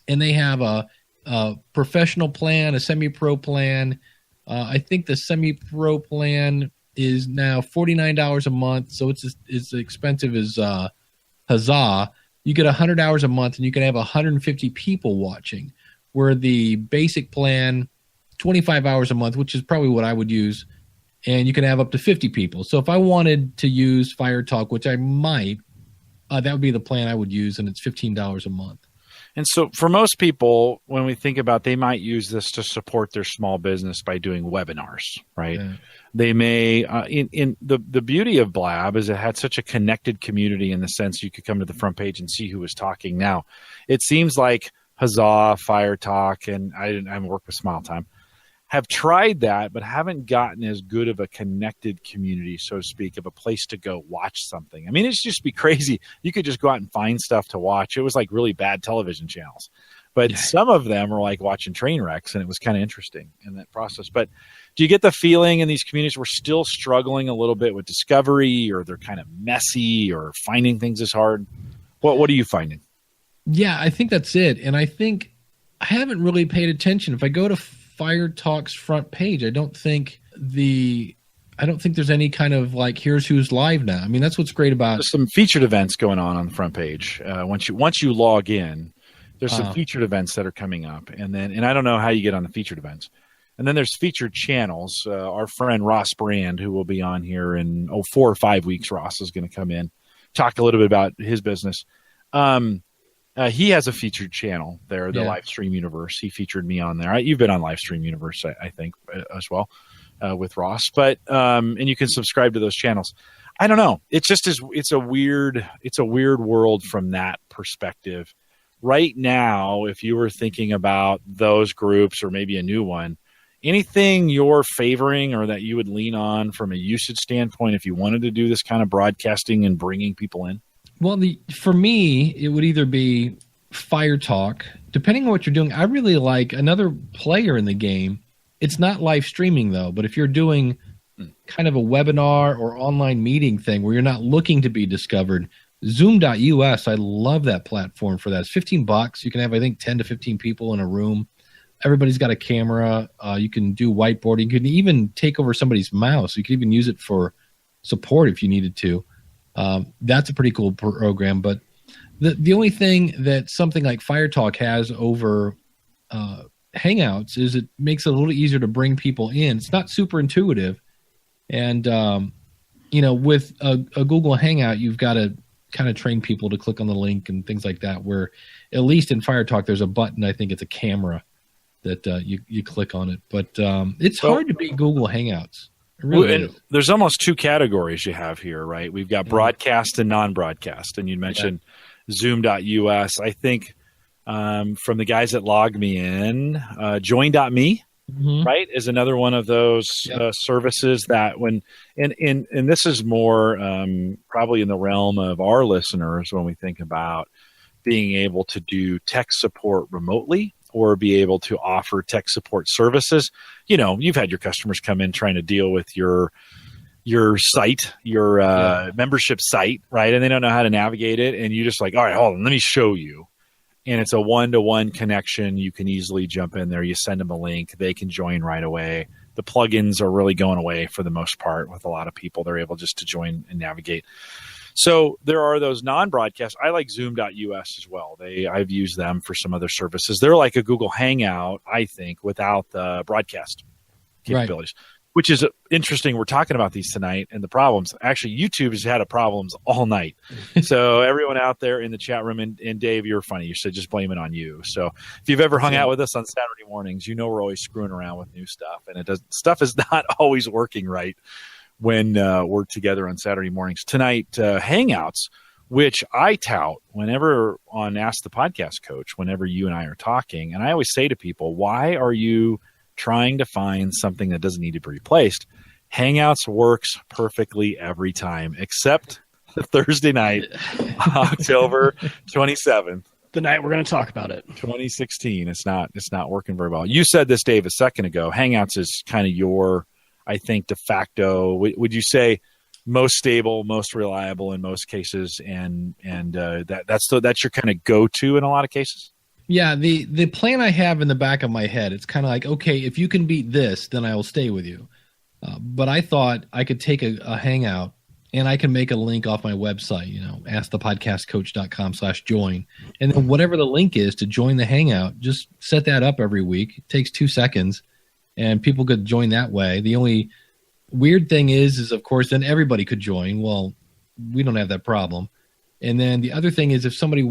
and they have a professional plan, a semi-pro plan. I think the semi-pro plan is now $49 a month, so it's as expensive as Huzzah. You get 100 hours a month, and you can have 150 people watching, where the basic plan, 25 hours a month, which is probably what I would use, and you can have up to 50 people. So if I wanted to use Fire Talk, which I might, that would be the plan I would use, and it's $15 a month. And so for most people, when we think about, they might use this to support their small business by doing webinars, right? Yeah. They may, in the beauty of Blab is it had such a connected community in the sense you could come to the front page and see who was talking. Now, it seems like Huzzah, Fire Talk, and I haven't worked with Smile Time, have tried that, but haven't gotten as good of a connected community, so to speak, of a place to go watch something. I mean, it's just be crazy. You could just go out and find stuff to watch. It was like really bad television channels, but some of them were like watching train wrecks, and it was kind of interesting in that process. But do you get the feeling in these communities we're still struggling a little bit with discovery, or they're kind of messy, or finding things is hard? What are you finding? Yeah, I think that's it. And I think I haven't really paid attention. If I go to Fire Talk's front page, I don't think there's any kind of like, here's who's live now. I mean, that's what's great about. There's some featured events going on the front page. Once you log in, there's some featured events that are coming up, and I don't know how you get on the featured events. And then there's featured channels. Our friend Ross Brand, who will be on here in 4 or 5 weeks, Ross is going to come in, talk a little bit about his business. He has a featured channel there, the Livestream Universe. He featured me on there. You've been on Livestream Universe, I think, as well, with Ross. But and you can subscribe to those channels. I don't know. It's just it's a weird world from that perspective. Right now, if you were thinking about those groups or maybe a new one, anything you're favoring or that you would lean on from a usage standpoint if you wanted to do this kind of broadcasting and bringing people in? Well, for me, it would either be Fire Talk. Depending on what you're doing, I really like another player in the game. It's not live streaming, though, but if you're doing kind of a webinar or online meeting thing where you're not looking to be discovered, Zoom.us, I love that platform for that. It's $15. You can have, I think, 10 to 15 people in a room. Everybody's got a camera. You can do whiteboarding. You can even take over somebody's mouse. You can even use it for support if you needed to. That's a pretty cool program. But the only thing that something like FireTalk has over Hangouts is it makes it a little easier to bring people in. It's not super intuitive. And, with a Google Hangout, you've got to kind of train people to click on the link and things like that, where at least in FireTalk, there's a button. I think it's a camera that you click on it. But it's hard to beat Google Hangouts. Really there's almost two categories you have here, right? We've got broadcast and non-broadcast. And you mentioned Zoom.us. I think from the guys that log me in, Join.me, right, is another one of those services that and this is more probably in the realm of our listeners when we think about being able to do tech support remotely or be able to offer tech support services. You've had your customers come in trying to deal with your site, your membership site, right? And they don't know how to navigate it. And you just like, all right, hold on, let me show you. And it's a one-to-one connection. You can easily jump in there. You send them a link. They can join right away. The plugins are really going away for the most part with a lot of people. They're able just to join and navigate. So there are those non-broadcast. I like Zoom.us as well. I've used them for some other services. They're like a Google Hangout, I think, without the broadcast capabilities, which is interesting. We're talking about these tonight and the problems. Actually, YouTube has had problems all night. So everyone out there in the chat room, and Dave, you're funny. You said just blame it on you. So if you've ever hung out with us on Saturday mornings, we're always screwing around with new stuff, and stuff is not always working right when we're together on Saturday mornings. Tonight, Hangouts, which I tout whenever on Ask the Podcast Coach, whenever you and I are talking. And I always say to people, why are you trying to find something that doesn't need to be replaced? Hangouts works perfectly every time, except the Thursday night, October 27th. The night we're going to talk about it. 2016. It's not working very well. You said this, Dave, a second ago. Hangouts is kind of your, I think, de facto, would you say, most stable, most reliable in most cases, and that's your kind of go-to in a lot of cases? Yeah, the plan I have in the back of my head, it's kind of like, okay, if you can beat this, then I will stay with you. But I thought I could take a Hangout and I can make a link off my website, askthepodcastcoach.com/join. And then whatever the link is to join the Hangout, just set that up every week. It takes 2 seconds. And people could join that way. The only weird thing is of course, then everybody could join. Well, we don't have that problem. And then the other thing is if somebody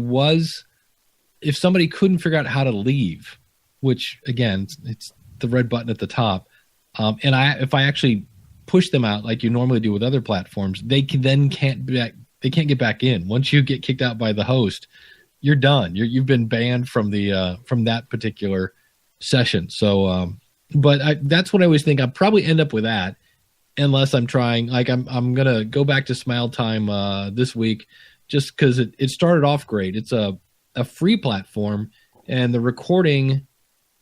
couldn't figure out how to leave, which again, it's the red button at the top. If I actually push them out like you normally do with other platforms, they can't get back in. Once you get kicked out by the host, you're done. You've been banned from that particular session. So, that's what I always think. I'll probably end up with that unless I'm trying. Like I'm going to go back to Smile Time this week just because it started off great. It's a free platform, and the recording,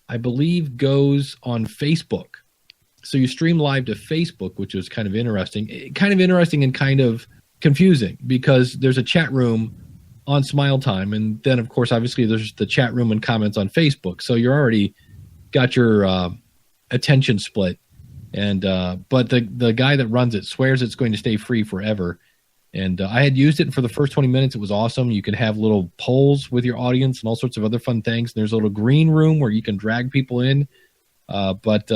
I believe, goes on Facebook. So you stream live to Facebook, which is kind of interesting and kind of confusing because there's a chat room on Smile Time. And then, of course, obviously there's the chat room and comments on Facebook. So you're already got your attention split. And but the guy that runs it swears it's going to stay free forever. And I had used it for the first 20 minutes. It was awesome. You could have little polls with your audience and all sorts of other fun things. There's a little green room where you can drag people in. But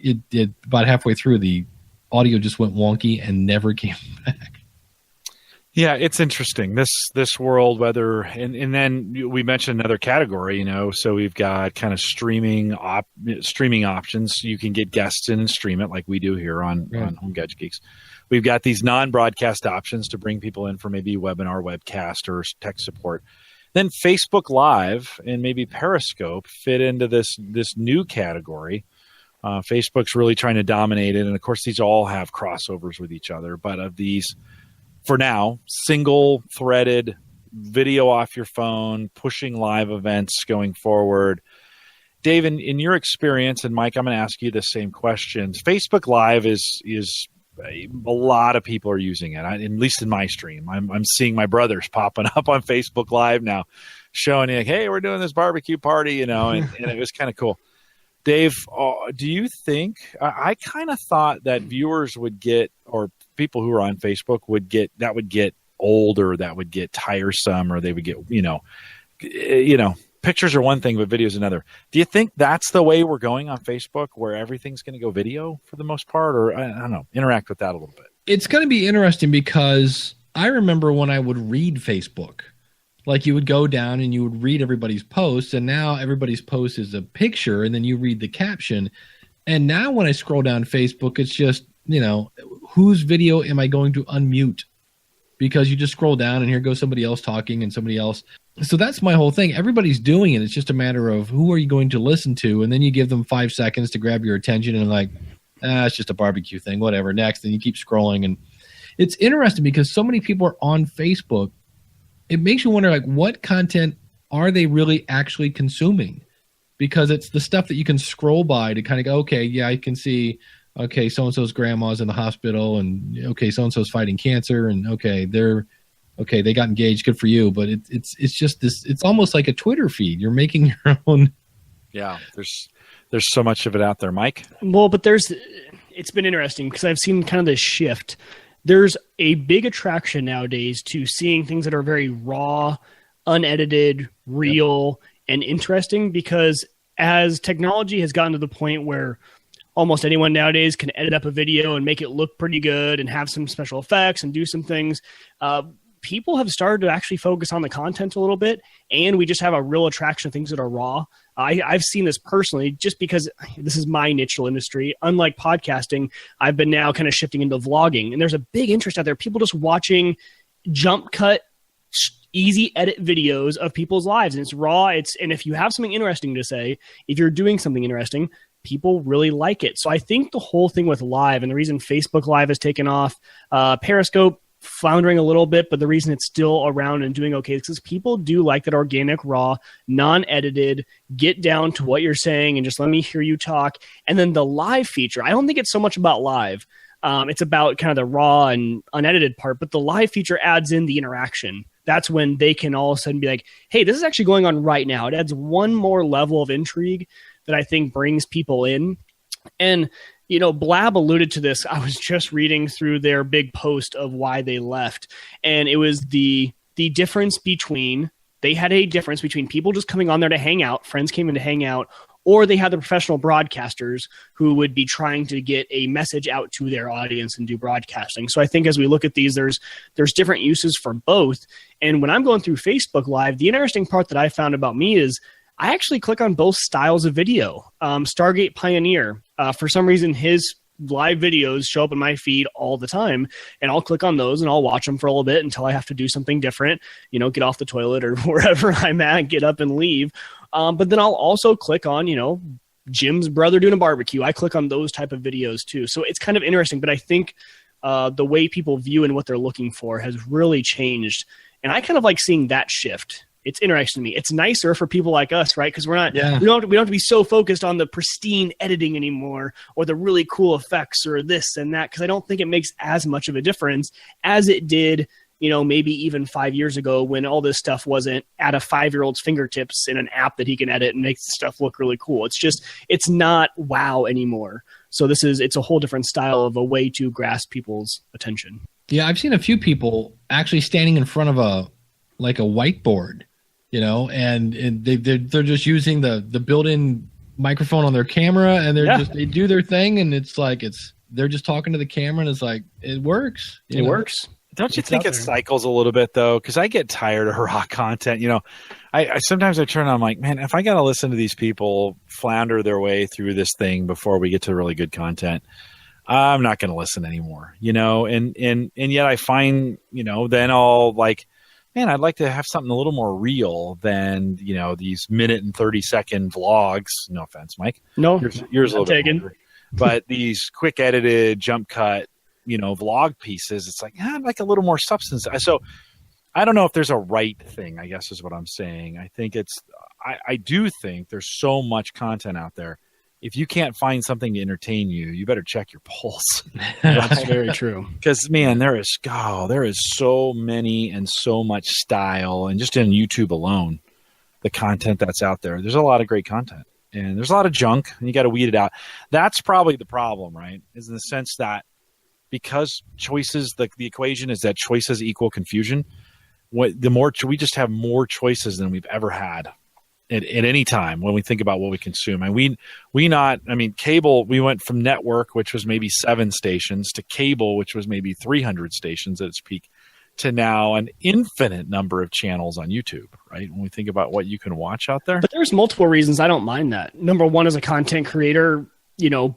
it about halfway through, the audio just went wonky and never came back. Yeah, it's interesting. This world, whether and then we mentioned another category, so we've got kind of streaming options. You can get guests in and stream it like we do here on Home Gadget Geeks. We've got these non-broadcast options to bring people in for maybe webinar, webcast, or tech support. Then Facebook Live and maybe Periscope fit into this new category. Facebook's really trying to dominate it, and of course these all have crossovers with each other. But of these, for now, single-threaded video off your phone, pushing live events going forward. Dave, in your experience, and Mike, I'm going to ask you the same questions. Facebook Live is a lot of people are using it, at least in my stream. I'm seeing my brothers popping up on Facebook Live now, showing like, hey, we're doing this barbecue party, and it was kind of cool. Dave, do you think I kind of thought that viewers would get, or people who are on Facebook would get old, or that would get tiresome, or they would get, pictures are one thing, but video is another. Do you think that's the way we're going on Facebook, where everything's going to go video for the most part? Or I don't know, interact with that a little bit. It's going to be interesting because I remember when I would read Facebook, like you would go down and you would read everybody's posts, and now everybody's post is a picture and then you read the caption. And now when I scroll down Facebook, it's just, whose video am I going to unmute? Because you just scroll down and here goes somebody else talking and somebody else. So that's my whole thing. Everybody's doing it. It's just a matter of who are you going to listen to? And then you give them 5 seconds to grab your attention and like, it's just a barbecue thing, whatever, next. And you keep scrolling. And it's interesting because so many people are on Facebook. It makes you wonder, like, what content are they really actually consuming? Because it's the stuff that you can scroll by to kind of go, okay, yeah, I can see, okay, so-and-so's grandma's in the hospital, and okay, so-and-so's fighting cancer, and okay, they got engaged, good for you. But it's just this, it's almost like a Twitter feed. You're making your own. Yeah, there's so much of it out there, Mike. Well, but it's been interesting because I've seen kind of this shift. There's a big attraction nowadays to seeing things that are very raw, unedited, real, and interesting, because as technology has gotten to the point where almost anyone nowadays can edit up a video and make it look pretty good and have some special effects and do some things, people have started to actually focus on the content a little bit, and we just have a real attraction of things that are raw. I've seen this personally just because this is my niche industry. Unlike podcasting, I've been now kind of shifting into vlogging, and there's a big interest out there. People just watching jump cut, easy edit videos of people's lives, and it's raw. And if you have something interesting to say, if you're doing something interesting, people really like it. So I think the whole thing with live, and the reason Facebook Live has taken off, Periscope floundering a little bit, but the reason it's still around and doing okay is because people do like that organic, raw, non-edited, get down to what you're saying and just let me hear you talk. And then the live feature, I don't think it's so much about live. It's about kind of the raw and unedited part, but the live feature adds in the interaction. That's when they can all of a sudden be like, hey, this is actually going on right now. It adds one more level of intrigue that I think brings people in. And Blab alluded to this. I was just reading through their big post of why they left. And it was the difference between, they had a difference between people just coming on there to hang out, friends came in to hang out, or they had the professional broadcasters who would be trying to get a message out to their audience and do broadcasting. So I think as we look at these, there's different uses for both. And when I'm going through Facebook Live, the interesting part that I found about me is I actually click on both styles of video. Stargate Pioneer, for some reason, his live videos show up in my feed all the time, and I'll click on those and I'll watch them for a little bit until I have to do something different, get off the toilet or wherever I'm at, get up and leave. But then I'll also click on, Jim's brother doing a barbecue. I click on those type of videos too. So it's kind of interesting, but I think the way people view and what they're looking for has really changed. And I kind of like seeing that shift. It's interesting to me. It's nicer for people like us, right? Because we don't have to be so focused on the pristine editing anymore, or the really cool effects, or this and that. Because I don't think it makes as much of a difference as it did, maybe even 5 years ago, when all this stuff wasn't at a 5-year-old's fingertips in an app that he can edit and make stuff look really cool. It's not wow anymore. So it's a whole different style of a way to grasp people's attention. Yeah, I've seen a few people actually standing in front of a whiteboard. And they're just using the built-in microphone on their camera, and they do their thing, and it's like they're just talking to the camera, and it's like it works. It works. Don't you think it cycles a little bit though? Because I get tired of raw content. I sometimes I turn on, I'm like, man, if I got to listen to these people flounder their way through this thing before we get to really good content, I'm not going to listen anymore. And yet I find then I'll like, man, I'd like to have something a little more real than, these minute and 30-second vlogs. No offense, Mike. No, yours a little bit longer. But these quick edited jump cut, vlog pieces, it's like, I'd like a little more substance. So I don't know if there's a right thing, I guess is what I'm saying. I think I do think there's so much content out there. If you can't find something to entertain you, you better check your pulse. That's very true. Because, man, there is so many and so much style. And just in YouTube alone, the content that's out there, there's a lot of great content. And there's a lot of junk, and you got to weed it out. That's probably the problem, right? Is in the sense that because choices, the equation is that choices equal confusion. The more we just have more choices than we've ever had at any time when we think about what we consume. And cable, we went from network, which was maybe 7 stations, to cable, which was maybe 300 stations at its peak, to now an infinite number of channels on YouTube, right? When we think about what you can watch out there. But there's multiple reasons I don't mind that. Number one, as a content creator,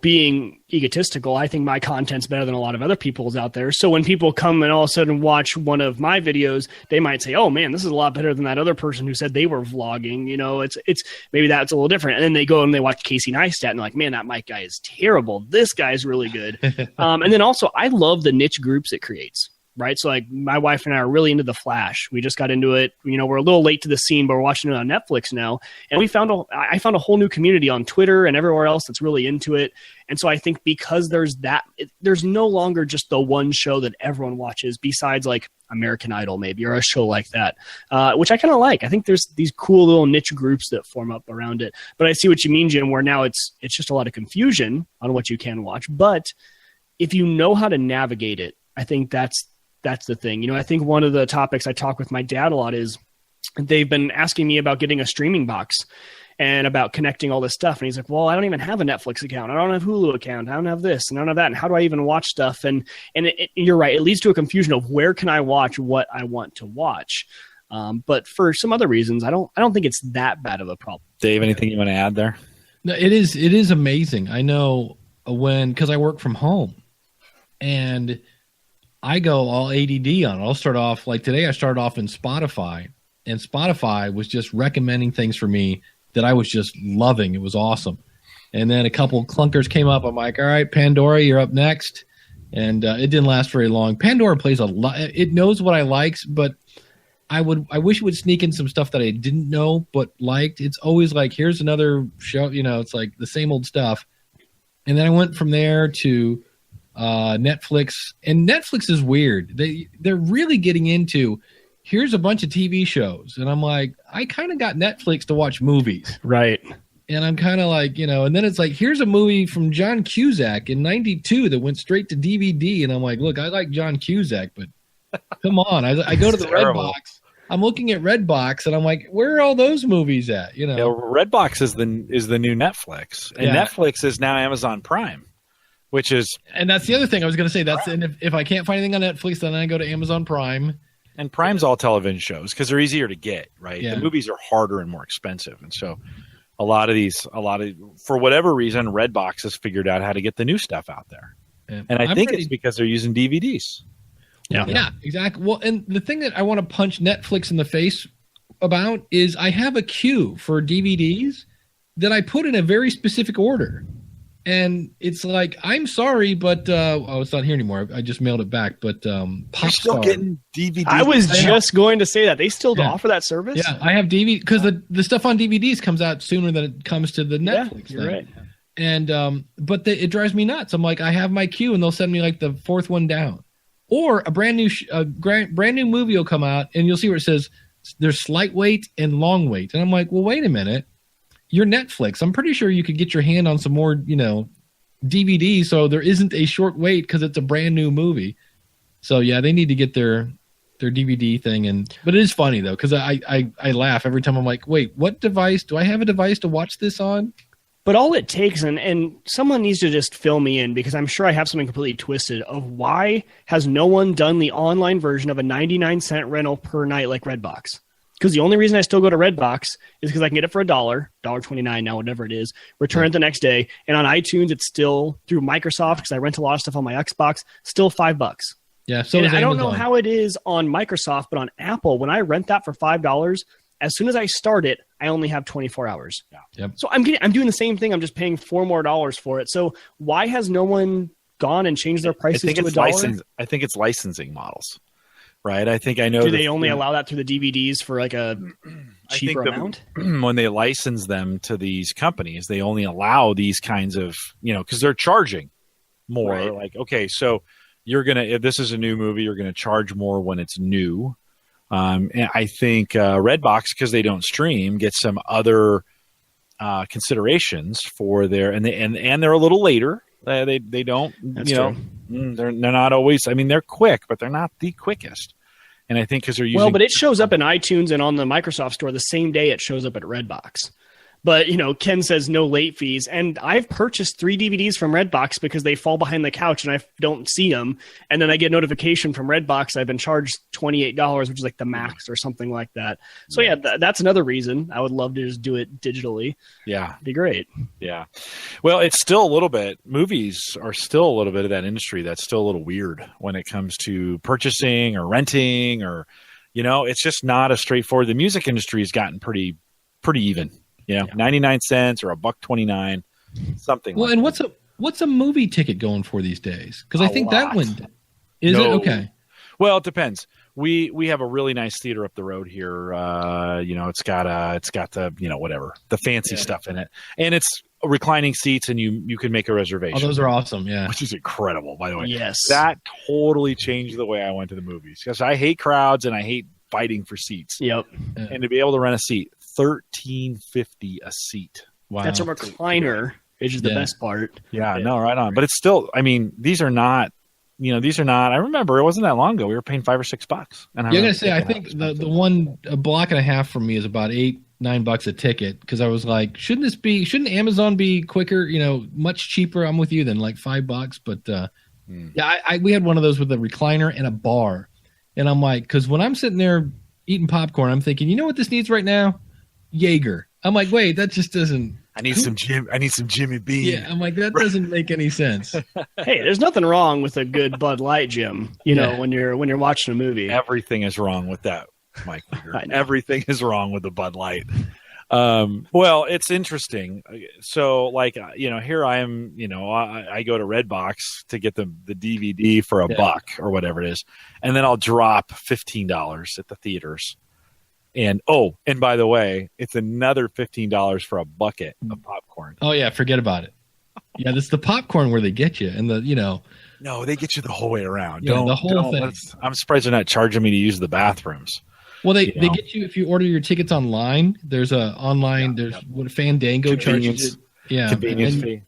being egotistical, I think my content's better than a lot of other people's out there. So when people come and all of a sudden watch one of my videos, they might say, oh man, this is a lot better than that other person who said they were vlogging. It's maybe that's a little different. And then they go and they watch Casey Neistat and they're like, man, that Mike guy is terrible. This guy's really good. And then also I love the niche groups it creates. Right. So like my wife and I are really into The Flash. We just got into it. We're a little late to the scene, but we're watching it on Netflix now. And I found a whole new community on Twitter and everywhere else that's really into it. And so I think because there's no longer just the one show that everyone watches besides like American Idol maybe, or a show like that, which I kind of like. I think there's these cool little niche groups that form up around it. But I see what you mean, Jim, where now it's just a lot of confusion on what you can watch. But if you know how to navigate it, I think that's the thing. I think one of the topics I talk with my dad a lot is they've been asking me about getting a streaming box and about connecting all this stuff. And he's like, well, I don't even have a Netflix account. I don't have Hulu account. I don't have this and I don't have that. And how do I even watch stuff? And you're right. It leads to a confusion of where can I watch what I want to watch. But for some other reasons, I don't think it's that bad of a problem. Dave, anything you want to add there? No, it is amazing. I know because I work from home and I go all ADD on it. I'll start off like today. I started off in Spotify, and Spotify was just recommending things for me that I was just loving. It was awesome. And then a couple clunkers came up. I'm like, all right, Pandora, you're up next. And it didn't last very long. Pandora plays a lot. It knows what I likes, but I wish it would sneak in some stuff that I didn't know but liked. It's always like, here's another show. It's like the same old stuff. And then I went from there to Netflix, and Netflix is weird. They're really getting into here's a bunch of TV shows, and I'm like, I kind of got Netflix to watch movies, right? And I'm kind of like, and then it's like here's a movie from John Cusack in '92 that went straight to DVD, and I'm like, look, I like John Cusack, but come on, I go to the Redbox. I'm looking at Redbox, and I'm like, where are all those movies at? Redbox is the new Netflix, and Netflix is now Amazon Prime. And that's the other thing I was going to say. And if I can't find anything on Netflix, then I go to Amazon Prime. And Prime's all television shows because they're easier to get, right? Yeah. The movies are harder and more expensive, and so for whatever reason, Redbox has figured out how to get the new stuff out there. Yeah. And I think it's because they're using DVDs. Yeah, exactly. Well, and the thing that I want to punch Netflix in the face about is I have a queue for DVDs that I put in a very specific order. And it's like, I'm sorry, but it's not here anymore. I just mailed it back. But You're still getting DVDs. I was just going to say that they still offer that service. Yeah, I have DVD because the stuff on DVDs comes out sooner than it comes to the Netflix. Yeah, you're right. And but it drives me nuts. I'm like, I have my queue, and they'll send me like the fourth one down, or a brand new movie will come out, and you'll see where it says there's slight wait and long wait, and I'm like, well, wait a minute. You're Netflix. I'm pretty sure you could get your hand on some more, DVDs, so there isn't a short wait because it's a brand new movie. So yeah, they need to get their DVD thing. But it is funny though because I laugh every time. I'm like, wait, what device do I have a device to watch this on? But all it takes, and someone needs to just fill me in because I'm sure I have something completely twisted of why has no one done the online version of a 99-cent rental per night like Redbox? Because the only reason I still go to Redbox is because I can get it for $1.29 now, whatever it is, return it the next day. And on iTunes, it's still through Microsoft because I rent a lot of stuff on my Xbox, still $5. Yeah, so I don't know how it is on Microsoft, but on Apple, when I rent that for $5, as soon as I start it, I only have 24 hours. Yeah. Yep. So I'm doing the same thing. I'm just paying $4 more for it. So why has no one gone and changed their prices to $1? I think it's licensing models. Right, I think I know. Do they only allow that through the DVDs for like a cheaper amount? When they license them to these companies, they only allow these kinds of, because they're charging more. Right. Like, okay, so if this is a new movie, you're gonna charge more when it's new. And I think Redbox, because they don't stream, gets some other considerations for their and they're a little later. They don't, That's true. They're not always. I mean, they're quick, but they're not the quickest. And I think because they're using. Well, but it shows up in iTunes and on the Microsoft Store the same day it shows up at Redbox. But, Ken says no late fees. And I've purchased 3 DVDs from Redbox because they fall behind the couch and I don't see them. And then I get notification from Redbox. I've been charged $28, which is like the max or something like that. So, yeah, that's another reason I would love to just do it digitally. Yeah. It'd be great. Yeah. Well, it's still a little bit, movies are still a little bit of that industry that's still a little weird when it comes to purchasing or renting or, it's just not as straightforward. The music industry has gotten pretty even. 99 cents or $1.29, something. Well, like and that. what's a movie ticket going for these days? Because I think that went. Is it okay? Well, it depends. We have a really nice theater up the road here. It's got the whatever the fancy stuff in it, and it's reclining seats, and you can make a reservation. Oh, those are awesome. Yeah, which is incredible, by the way. Yes, that totally changed the way I went to the movies because I hate crowds and I hate fighting for seats. Yep, and to be able to rent a seat. $13.50 a seat. Wow, that's a recliner, which is the best part. Yeah, no, right on. But it's still. I mean, these are not. I remember it wasn't that long ago. We were paying $5 or $6. And you're gonna say I think the one a block and a half from me is about $8-9 a ticket because I was like, shouldn't Amazon be quicker? Much cheaper. I'm with you than like $5. But we had one of those with a recliner and a bar, and I'm like, because when I'm sitting there eating popcorn, I'm thinking, you know what this needs right now? Jaeger. I'm like, wait, that just doesn't. I need some Jimmy Beam. Yeah, I'm like, that doesn't make any sense. Hey, there's nothing wrong with a good Bud Light, Jim. When you're watching a movie. Everything is wrong with that, Mike. Everything is wrong with the Bud Light. Well, it's interesting. So, here I am. I go to Redbox to get the DVD for $1 or whatever it is, and then I'll drop $15 at the theaters. And by the way, it's another $15 for a bucket of popcorn. Oh yeah, forget about it. Yeah, this is the popcorn where they get you, and No, they get you the whole way around. Yeah, the whole thing. I'm surprised they're not charging me to use the bathrooms. Well, they get you if you order your tickets online. There's what Fandango charges. Yeah, convenience fee.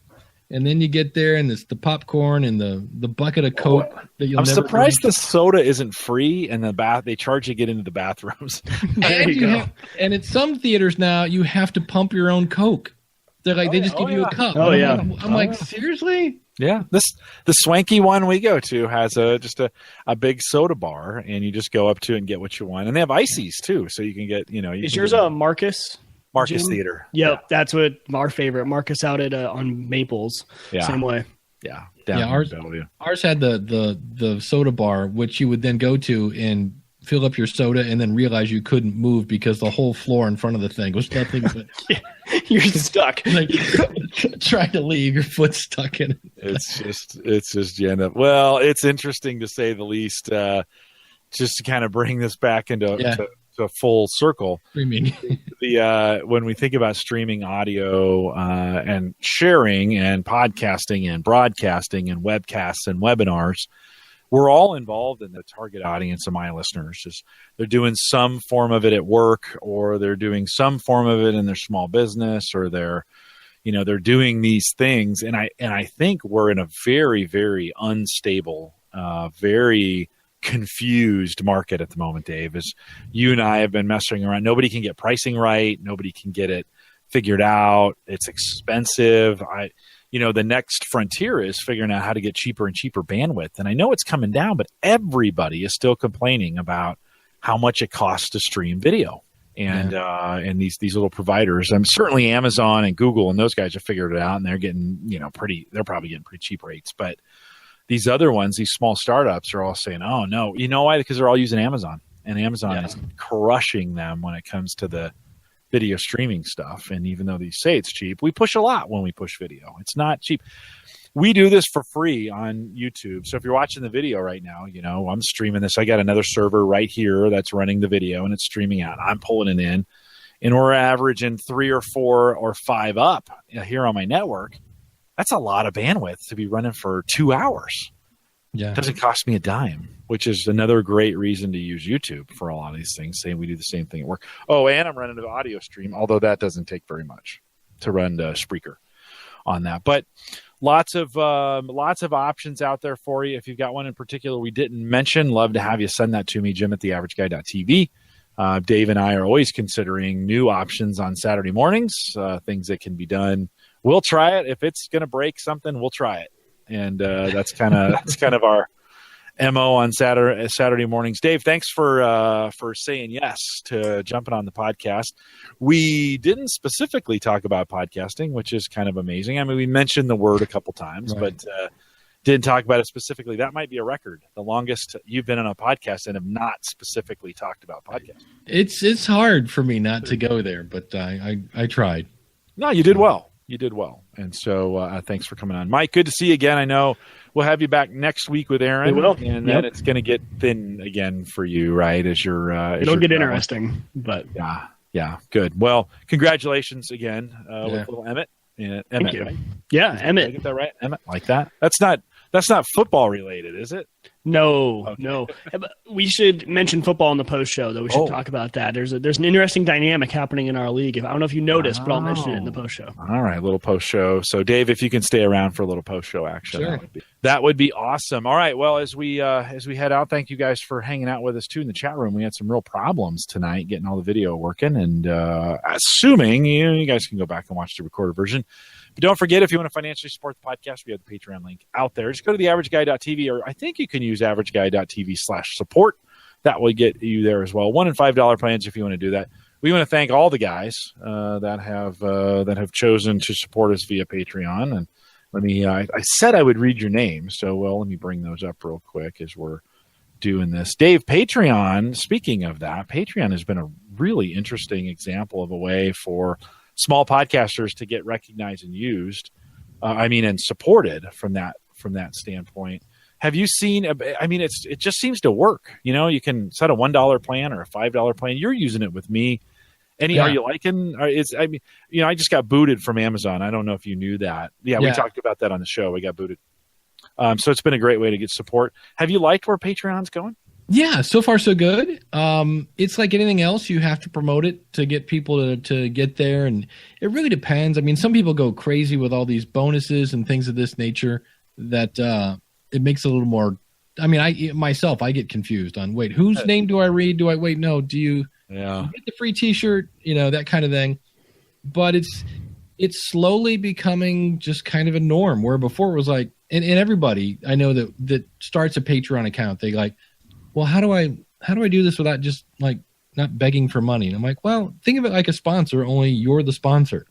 And then you get there, and it's the popcorn and the bucket of Coke. I'm surprised the soda isn't free, and they charge you to get into the bathrooms. And at some theaters now, you have to pump your own Coke. They're like, they just give you a cup. Oh, yeah. I'm like, seriously? Yeah. The swanky one we go to has just a big soda bar, and you just go up to and get what you want. And they have ices, too, so you can get, Is yours a Marcus? Marcus Theater. Yep, that's what our favorite. Marcus out at on Maples. Yeah. Same way. Yeah. Ours had the soda bar, which you would then go to and fill up your soda and then realize you couldn't move because the whole floor in front of the thing was nothing but you're stuck. Like trying to leave, your foot's stuck in it. It's just well, it's interesting to say the least. Just to kind of bring this back into to full circle. Streaming. When we think about streaming audio and sharing and podcasting and broadcasting and webcasts and webinars, we're all involved in the target audience of my listeners. They're doing some form of it at work, or they're doing some form of it in their small business, or they're doing these things. And I think we're in a very, very unstable, very confused market at the moment, Dave. As you and I have been messing around, nobody can get pricing right. Nobody can get it figured out. It's expensive. The next frontier is figuring out how to get cheaper and cheaper bandwidth. And I know it's coming down, but everybody is still complaining about how much it costs to stream video. And these little providers, certainly Amazon and Google and those guys have figured it out, and they're getting, they're probably getting pretty cheap rates. But these other ones, these small startups are all saying, oh no, you know why? Because they're all using Amazon, and Amazon is crushing them when it comes to the video streaming stuff. And even though they say it's cheap, we push a lot when we push video. It's not cheap. We do this for free on YouTube. So if you're watching the video right now, I'm streaming this. I got another server right here that's running the video, and it's streaming out. I'm pulling it in, and we're averaging 3 or 4 or 5 up here on my network. That's a lot of bandwidth to be running for 2 hours. Yeah. It doesn't cost me a dime, which is another great reason to use YouTube for a lot of these things, saying we do the same thing at work. Oh, and I'm running an audio stream, although that doesn't take very much to run the Spreaker on that. But lots of options out there for you. If you've got one in particular we didn't mention, love to have you send that to me, Jim@theaverageguy.tv. Dave and I are always considering new options on Saturday mornings, things that can be done. We'll try it. If it's going to break something, we'll try it. And that's kind of our MO on Saturday mornings. Dave, thanks for saying yes to jumping on the podcast. We didn't specifically talk about podcasting, which is kind of amazing. I mean, we mentioned the word a couple times, right, but didn't talk about it specifically. That might be a record. The longest you've been on a podcast and have not specifically talked about podcasting. It's hard for me not to go there, but I tried. No, you did well. You did well. And so thanks for coming on. Mike, good to see you again. I know we'll have you back next week with Aaron. We will. And then it's going to get thin again for you, right? As your it'll get interesting, but yeah, good. Well, congratulations again with little Emmett. Thank you. Right? Yeah, Emmett. Did I get that right? Emmett, like that? That's not football related, is it? No, Okay. no. We should mention football in the post show, though. We should talk about that. There's an interesting dynamic happening in our league. I don't know if you noticed, but I'll mention it in the post show. All right, little post show. So, Dave, if you can stay around for a little post show action, sure, that would be awesome. All right, well, as we head out, thank you guys for hanging out with us too in the chat room. We had some real problems tonight getting all the video working, and assuming you guys can go back and watch the recorded version. But don't forget, if you want to financially support the podcast, we have the Patreon link out there. Just go to theaverageguy.tv, or I think you can use averageguy.tv/support. That will get you there as well. $1 and $5 plans if you want to do that. We want to thank all the guys that have chosen to support us via Patreon. And let me, I said I would read your names, so let me bring those up real quick as we're doing this. Dave, Patreon, speaking of that, Patreon has been a really interesting example of a way for small podcasters to get recognized and used, and supported from that standpoint. Have you seen? I mean, it just seems to work. You know, you can set a $1 plan or a $5 plan. You're using it with me. Are you liking? I just got booted from Amazon. I don't know if you knew that. Yeah, we talked about that on the show. We got booted. So it's been a great way to get support. Have you liked where Patreon's going? Yeah, so far so good. It's like anything else. You have to promote it to get people to get there. And it really depends. I mean, some people go crazy with all these bonuses and things of this nature that it makes it a little more. I mean, I get confused on, wait, whose name do I read? Do you get the free T-shirt? That kind of thing. But it's slowly becoming just kind of a norm, where before it was like, and everybody I know that starts a Patreon account, they like, well, how do I do this without just like not begging for money? And I'm like, well, think of it like a sponsor, only you're the sponsor,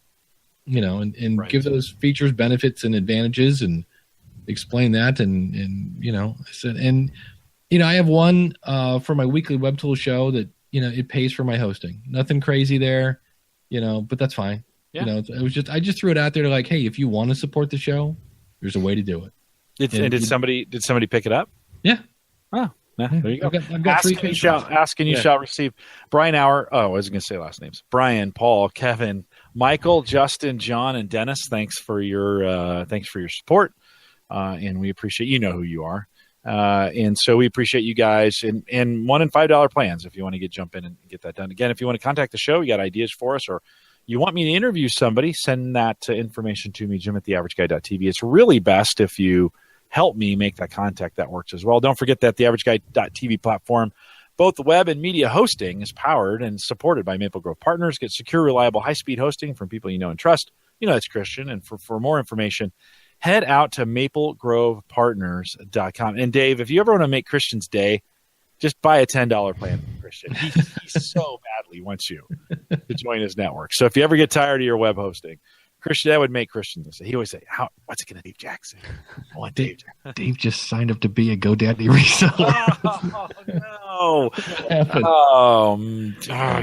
and right, give those features, benefits, and advantages, and explain that. And I have one for my weekly web tool show that, it pays for my hosting. Nothing crazy there, but that's fine. Yeah. I just threw it out there to like, hey, if you want to support the show, there's a way to do it. Did somebody pick it up? Yeah. Oh. Yeah, there you go. I've got three ask and you shall receive. Brian Hour. Oh, I was going to say last names. Brian, Paul, Kevin, Michael, Justin, John, and Dennis. Thanks for your support, and we appreciate. You know who you are, and so we appreciate you guys. And $1 and $5 plans if you want to jump in and get that done. Again, if you want to contact the show, you got ideas for us, or you want me to interview somebody, send that information to me, Jim@theaverageguy.tv. It's really best if you help me make that contact. That works as well. Don't forget that the AverageGuy.tv platform, both the web and media hosting, is powered and supported by Maple Grove Partners. Get secure, reliable, high-speed hosting from people you know and trust. It's Christian. And for more information, head out to maplegrovepartners.com. And Dave, if you ever want to make Christian's day, just buy a $10 plan for Christian. He so badly wants you to join his network. So if you ever get tired of your web hosting, Christian, that would make Christian say. He always say, what's it going to Dave Jackson? I want Dave. Dave just signed up to be a GoDaddy reseller. Oh, no.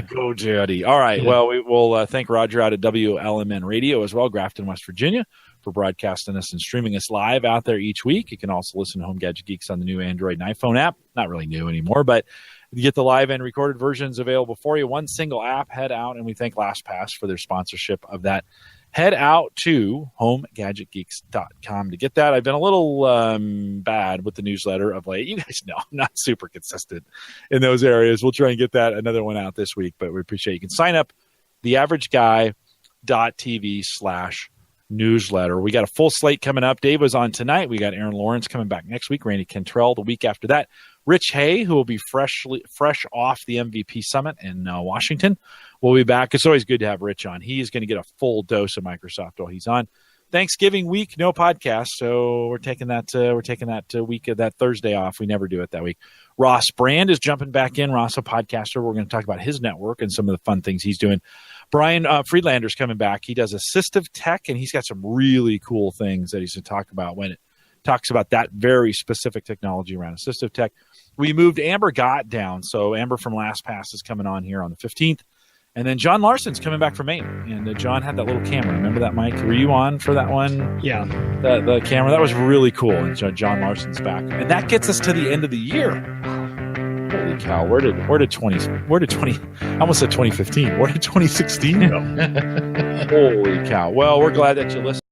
GoDaddy. All right. Yeah. Well, we will thank Roger out at WLMN Radio as well, Grafton, West Virginia, for broadcasting us and streaming us live out there each week. You can also listen to Home Gadget Geeks on the new Android and iPhone app. Not really new anymore, but you get the live and recorded versions available for you. One single app. Head out, and we thank LastPass for their sponsorship of that. Head out to homegadgetgeeks.com to get that. I've been a little bad with the newsletter of late. You guys know I'm not super consistent in those areas. We'll try and get another one out this week, but we appreciate it. You can sign up theaverageguy.tv/newsletter. newsletter. We got a full slate coming up. Dave was on tonight. We got Aaron Lawrence coming back next week. Randy Cantrell the week after that. Rich Hay, who will be fresh off the MVP Summit in Washington, will be back. It's always good to have Rich on. He is going to get a full dose of Microsoft while he's on. Thanksgiving week, no podcast, so we're taking that week of that Thursday off. We never do it that week. Ross Brand is jumping back in. Ross, a podcaster. We're going to talk about his network and some of the fun things he's doing. Brian Friedlander's coming back. He does assistive tech, and he's got some really cool things that he's going to talk about when it talks about that very specific technology around assistive tech. We moved Amber Gott down, so Amber from LastPass is coming on here on the 15th. And then John Larson's coming back from Maine. And John had that little camera. Remember that, Mike? Were you on for that one? Yeah. The camera. That was really cool. And John Larson's back. And that gets us to the end of the year. Holy cow. Where did 20 I almost said 2015. Where did 2016 go? Holy cow. Well, we're glad that you listened.